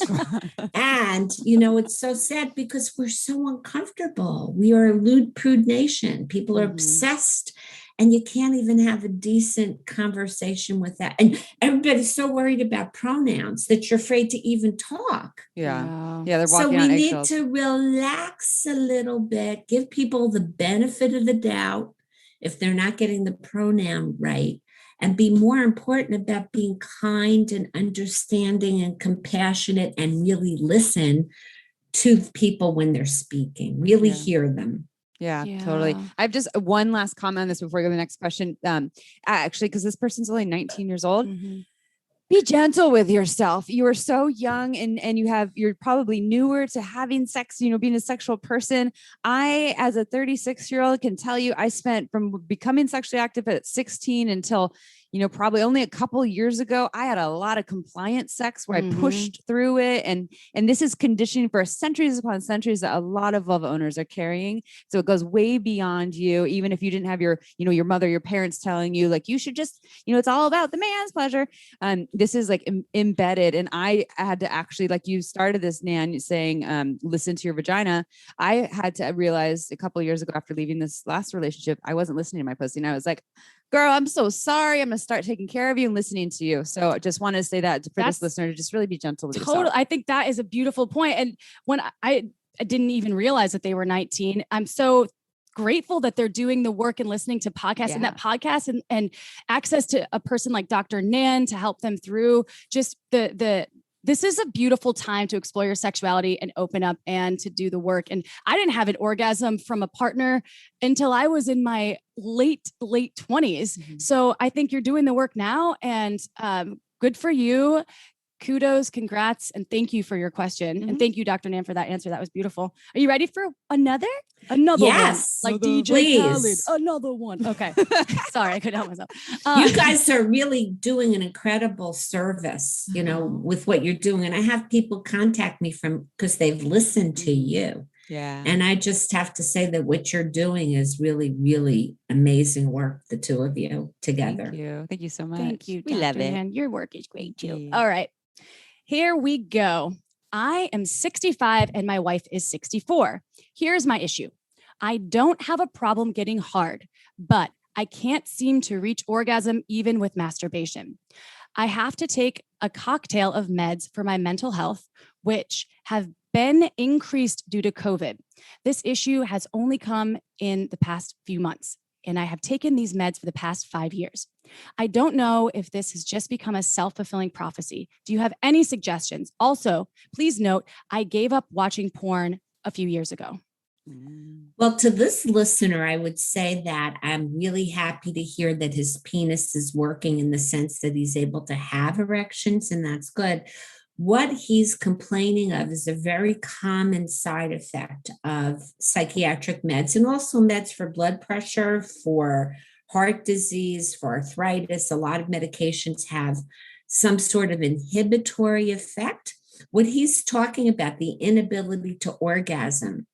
it's so sad because we're so uncomfortable. We are a lewd, prude nation. People are obsessed. And you can't even have a decent conversation with that. And everybody's so worried about pronouns that you're afraid to even talk. Yeah. They're walking so we on need eggshells. to relax a little bit, give people the benefit of the doubt if they're not getting the pronoun right, and be more important about being kind and understanding and compassionate and really listen to people when they're speaking, really hear them. Yeah, totally. I have just one last comment on this before we go to the next question. Actually, because this person's only 19 years old. Be gentle with yourself. You are so young and you're probably newer to having sex, being a sexual person. I, as a 36-year-old, can tell you I spent from becoming sexually active at 16 until, probably only a couple years ago, I had a lot of compliant sex where I pushed through it. And this is conditioning for centuries upon centuries that a lot of love owners are carrying. So it goes way beyond you. Even if you didn't have your mother, your parents telling you like, you should just, it's all about the man's pleasure. This is like embedded. And I had to actually, like you started this, Nan, saying, listen to your vagina. I had to realize a couple of years ago after leaving this last relationship, I wasn't listening to my pussy. And I was like, girl, I'm so sorry. I'm going to start taking care of you and listening to you. So I just want to say that for this listener to just really be gentle with yourself. I think that is a beautiful point. And when I didn't even realize that they were 19, I'm so grateful that they're doing the work and listening to podcasts and that podcast and access to a person like Dr. Nan to help them through just this is a beautiful time to explore your sexuality and open up and to do the work. And I didn't have an orgasm from a partner until I was in my late 20s. So I think you're doing the work now, and good for you. Kudos, congrats, and thank you for your question. And thank you, Dr. Nan, for that answer. That was beautiful. Are you ready for another yes, one? Like please. DJ Khaled. Another one. Okay. Sorry, I couldn't help myself. You guys are really doing an incredible service, with what you're doing. And I have people contact me because they've listened to you. Yeah. And I just have to say that what you're doing is really, really amazing work, the two of you together. Thank you. Thank you so much. Thank you, We Dr. love it. Nan. Your work is great too. All right. Here we go. I am 65 and my wife is 64. Here's my issue. I don't have a problem getting hard, but I can't seem to reach orgasm even with masturbation. I have to take a cocktail of meds for my mental health, which have been increased due to COVID. This issue has only come in the past few months, and I have taken these meds for the past 5 years. I don't know if this has just become a self-fulfilling prophecy. Do you have any suggestions? Also, please note, I gave up watching porn a few years ago. Well, to this listener, I would say that I'm really happy to hear that his penis is working in the sense that he's able to have erections, and that's good. What he's complaining of is a very common side effect of psychiatric meds and also meds for blood pressure, for heart disease, for arthritis. A lot of medications have some sort of inhibitory effect. What he's talking about, the inability to orgasm,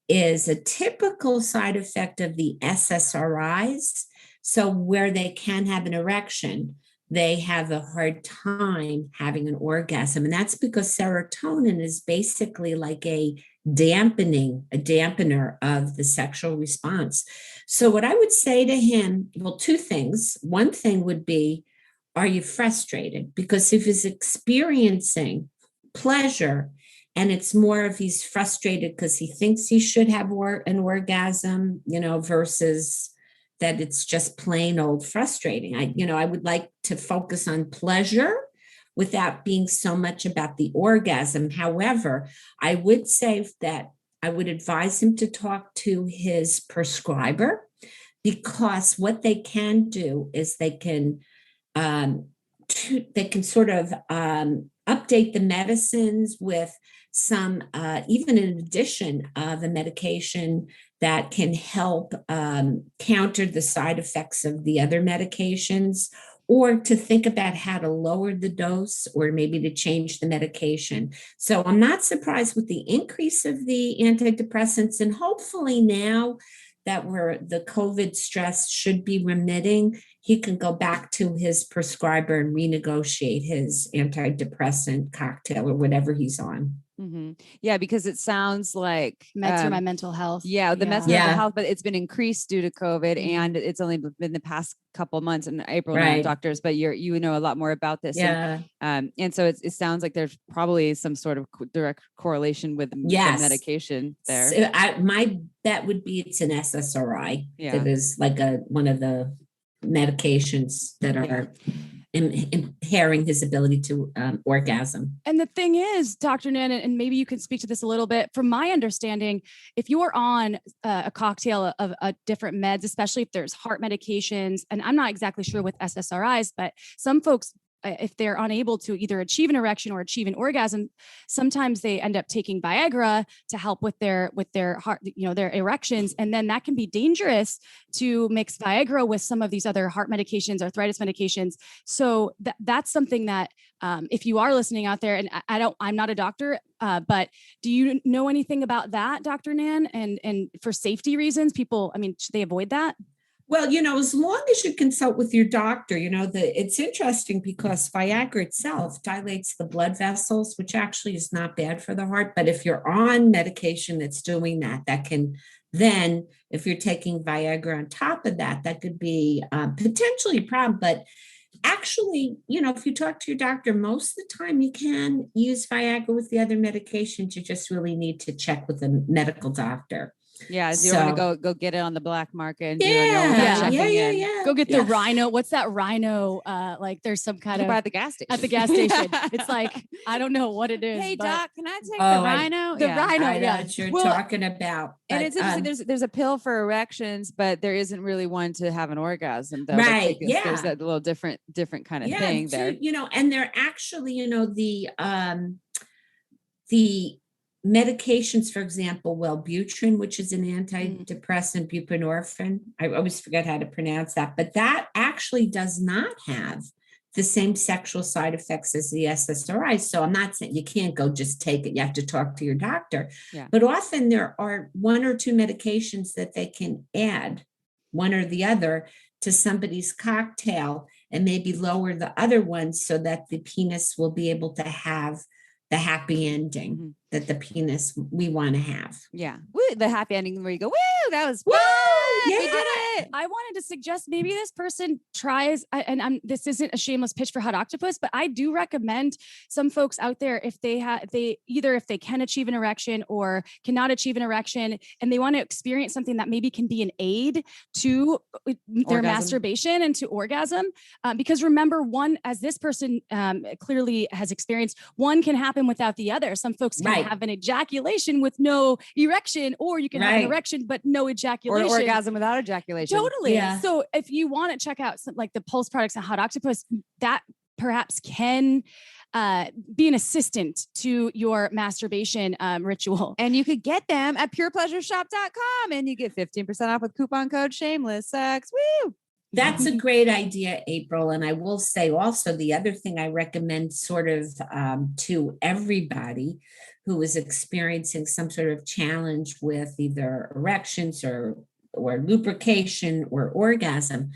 is a typical side effect of the SSRIs. So where they can have an erection, they have a hard time having an orgasm. And that's because serotonin is basically like a dampener of the sexual response. So what I would say to him, well, two things. One thing would be, are you frustrated? Because if he's experiencing pleasure and it's more of he's frustrated because he thinks he should have an orgasm, versus that it's just plain old frustrating. I would like to focus on pleasure without being so much about the orgasm. However, I would say that I would advise him to talk to his prescriber, because what they can do is they can sort of update the medicines with some, even in addition of a medication that can help counter the side effects of the other medications, or to think about how to lower the dose, or maybe to change the medication. So I'm not surprised with the increase of the antidepressants, and hopefully now that the COVID stress should be remitting, he can go back to his prescriber and renegotiate his antidepressant cocktail or whatever he's on. Mm-hmm. Yeah, because it sounds like meds for my mental health. Yeah, the meds for Yeah. mental health, but it's been increased due to COVID, and it's only been the past couple months in April. Right. Doctors, but you know a lot more about this. Yeah. And so it sounds like there's probably some sort of direct correlation with the medication there. So my bet would be it's an SSRI. Yeah. That is like one of the medications that are impairing his ability to orgasm. And the thing is, Dr. Nan, and maybe you can speak to this a little bit, from my understanding, if you're on a cocktail of different meds, especially if there's heart medications, and I'm not exactly sure with SSRIs, but some folks, if they're unable to either achieve an erection or achieve an orgasm, sometimes they end up taking Viagra to help with their heart, their erections. And then that can be dangerous to mix Viagra with some of these other heart medications, arthritis medications. So that's something that if you are listening out there, and I'm not a doctor, but do you know anything about that, Dr. Nan? And for safety reasons, people, should they avoid that? Well, as long as you consult with your doctor, it's interesting because Viagra itself dilates the blood vessels, which actually is not bad for the heart. But if you're on medication that's doing that can then, if you're taking Viagra on top of that could be potentially a problem. But actually, if you talk to your doctor, most of the time you can use Viagra with the other medications. You just really need to check with a medical doctor. Yeah, so you want to go get it on the black market and go get the Rhino. What's that Rhino? Like there's some kind of at the gas station. At the gas station, it's like I don't know what it is. Hey doc, can I take the Rhino? The Rhino, I know what you're talking about. And it's interesting. There's a pill for erections, but there isn't really one to have an orgasm. Though. Right? There's that little different kind of thing there. And they're actually, the medications, for example, Wellbutrin, which is an antidepressant, buprenorphine. I always forget how to pronounce that, but that actually does not have the same sexual side effects as the SSRI. So I'm not saying you can't go just take it. You have to talk to your doctor. Yeah. But often there are one or two medications that they can add, one or the other, to somebody's cocktail and maybe lower the other ones so that the penis will be able to have the happy ending that the penis we want to have. Yeah. Woo, the happy ending where you go, woo, that was woo, yeah. We did it. I wanted to suggest maybe this person tries, and this isn't a shameless pitch for Hot Octopus, but I do recommend some folks out there, if they can achieve an erection or cannot achieve an erection, and they want to experience something that maybe can be an aid to their masturbation and to orgasm. Because remember, one, as this person clearly has experienced, one can happen without the other. Some folks can have an ejaculation with no erection, or you can have an erection but no ejaculation. Or orgasm without ejaculation. Totally. Yeah. So if you want to check out like the Pulse products and Hot Octopus, that perhaps can be an assistant to your masturbation ritual. And you could get them at purepleasureshop.com and you get 15% off with coupon code Shameless Sex. Woo! That's a great idea, April. And I will say also the other thing I recommend sort of to everybody who is experiencing some sort of challenge with either erections or lubrication or orgasm,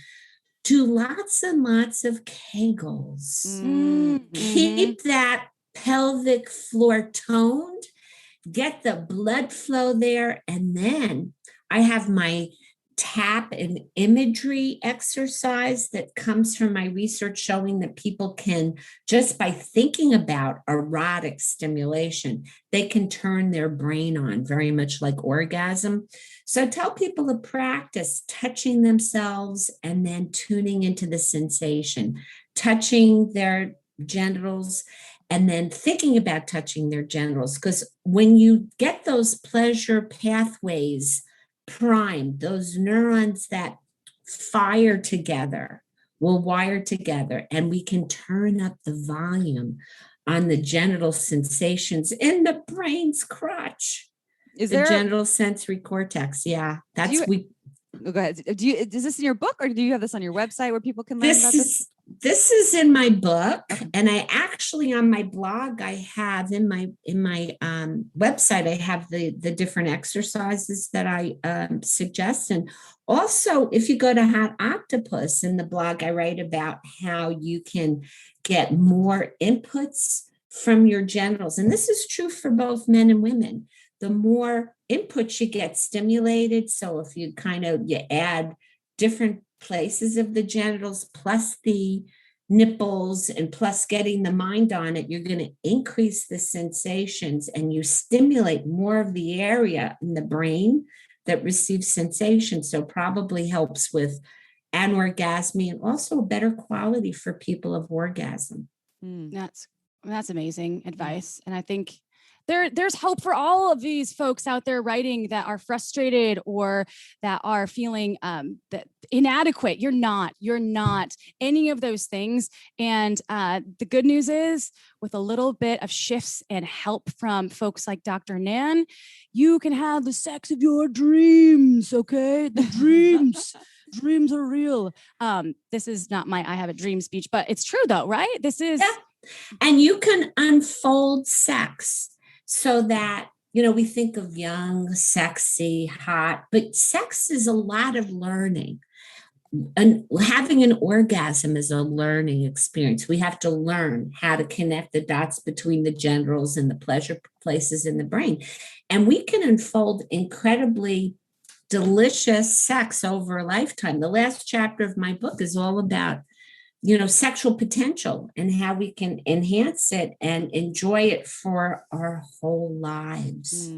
do lots and lots of Kegels. Mm-hmm. Keep that pelvic floor toned, get the blood flow there. And then I have my tap and imagery exercise that comes from my research showing that people can, just by thinking about erotic stimulation, they can turn their brain on, very much like orgasm. So tell people to practice touching themselves and then tuning into the sensation, touching their genitals and then thinking about touching their genitals. Because when you get those pleasure pathways primed, those neurons that fire together will wire together, and we can turn up the volume on the genital sensations in the brain's crotch. Is the there genital sensory cortex? Yeah, that's go ahead. Is this in your book, or do you have this on your website where people can learn about this? This is in my book, and I actually on my blog I have in my website I have the different exercises that I suggest, and also if you go to Hot Octopus in the blog I write about how you can get more inputs from your genitals, and this is true for both men and women. The more inputs you get stimulated, so if you add different places of the genitals plus the nipples and plus getting the mind on it, you're going to increase the sensations and you stimulate more of the area in the brain that receives sensation. So probably helps with anorgasmy and also a better quality for people of orgasm. That's amazing advice. And I think there's hope for all of these folks out there writing that are frustrated or that are feeling that inadequate. You're not any of those things. And the good news is, with a little bit of shifts and help from folks like Dr. Nan, you can have the sex of your dreams. Okay, the dreams. Dreams are real. This is not my I have a dream speech, but it's true though, right? This is. Yeah. And you can unfold sex so that, we think of young, sexy, hot, but sex is a lot of learning. And having an orgasm is a learning experience. We have to learn how to connect the dots between the genitals and the pleasure places in the brain. And we can unfold incredibly delicious sex over a lifetime. The last chapter of my book is all about sexual potential and how we can enhance it and enjoy it for our whole lives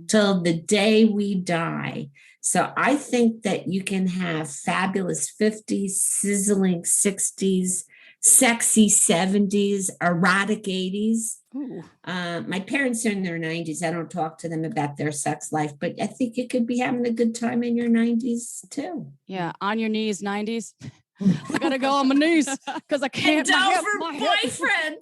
till the day we die. So I think that you can have fabulous 50s, sizzling 60s, sexy 70s, erotic 80s. My parents are in their 90s. I don't talk to them about their sex life, but I think you could be having a good time in your 90s too. Yeah, on your knees, 90s. I gotta go on my knees because I can't. My boyfriend.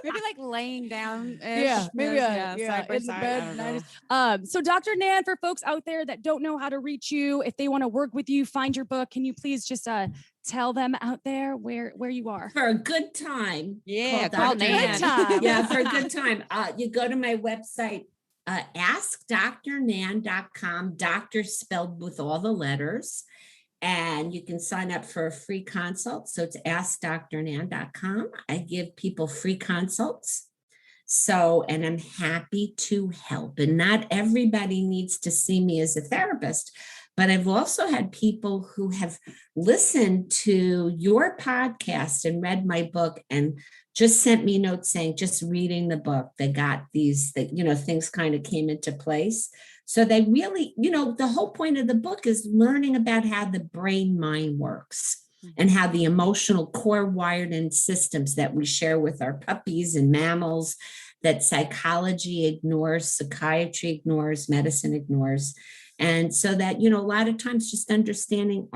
Maybe like laying down. Yeah, maybe side by in the side. bed. So Dr. Nan, for folks out there that don't know how to reach you, if they want to work with you, find your book, can you please just tell them out there where you are for a good time? Yeah, call Nan. Yeah, for a good time. You go to my website. AskDrNan.com, doctor spelled with all the letters. And you can sign up for a free consult. So it's AskDrNan.com. I give people free consults. And I'm happy to help. And not everybody needs to see me as a therapist, but I've also had people who have listened to your podcast and read my book and just sent me notes saying, just reading the book, they got things kind of came into place. So they really, the whole point of the book is learning about how the brain mind works and how the emotional core wired in systems that we share with our puppies and mammals that psychology ignores, psychiatry ignores, medicine ignores. And so that, a lot of times just understanding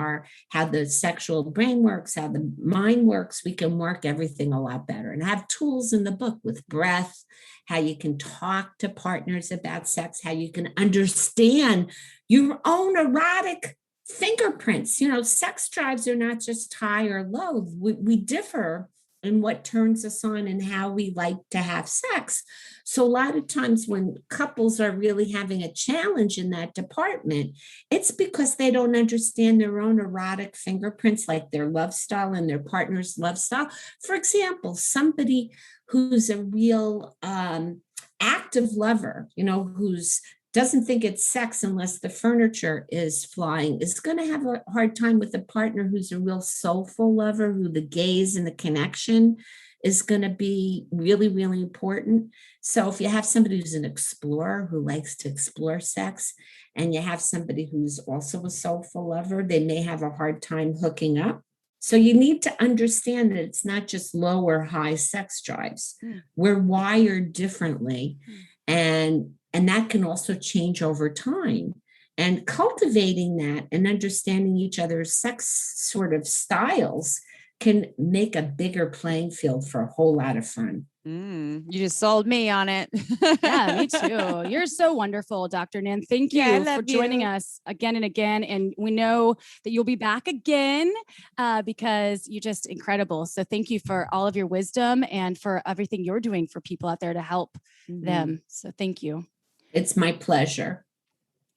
how the sexual brain works, how the mind works, we can work everything a lot better and have tools in the book with breath, how you can talk to partners about sex, how you can understand your own erotic Fingerprints, sex drives are not just high or low. We differ in what turns us on and how we like to have sex. So a lot of times when couples are really having a challenge in that department, it's because they don't understand their own erotic fingerprints, like their love style and their partner's love style. For example, somebody who's a real active lover, who's doesn't think it's sex unless the furniture is flying, is going to have a hard time with a partner who's a real soulful lover, who the gaze and the connection is going to be really, really important. So if you have somebody who's an explorer, who likes to explore sex, and you have somebody who's also a soulful lover, they may have a hard time hooking up. So you need to understand that it's not just low or high sex drives. We're wired differently. And that can also change over time. And cultivating that and understanding each other's sex sort of styles can make a bigger playing field for a whole lot of fun. You just sold me on it. Yeah, me too. You're so wonderful, Dr. Nan. Thank you for joining us again and again. And we know that you'll be back again because you're just incredible. So thank you for all of your wisdom and for everything you're doing for people out there to help them. So thank you. It's my pleasure.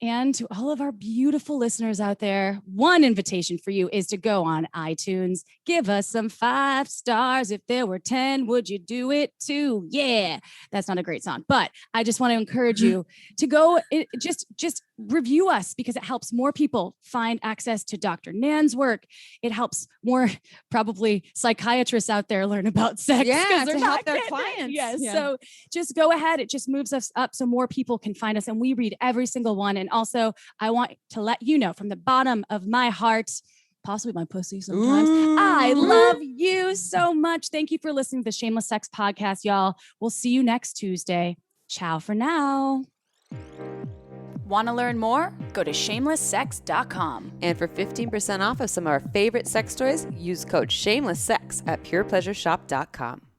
And to all of our beautiful listeners out there, one invitation for you is to go on iTunes, give us some 5 stars. If there were 10, would you do it too? Yeah, that's not a great song, but I just want to encourage you to go just review us, because it helps more people find access to Dr. Nan's work. It helps more probably psychiatrists out there learn about sex. Yeah, to help their clients. Yes. Yeah. So just go ahead. It just moves us up so more people can find us, and we read every single one. And also, I want to let you know from the bottom of my heart, possibly my pussy sometimes, I love you so much. Thank you for listening to the Shameless Sex podcast, y'all. We'll see you next Tuesday. Ciao for now. Want to learn more? Go to shamelesssex.com. And for 15% off of some of our favorite sex toys, use code SHAMELESSSEX at purepleasureshop.com.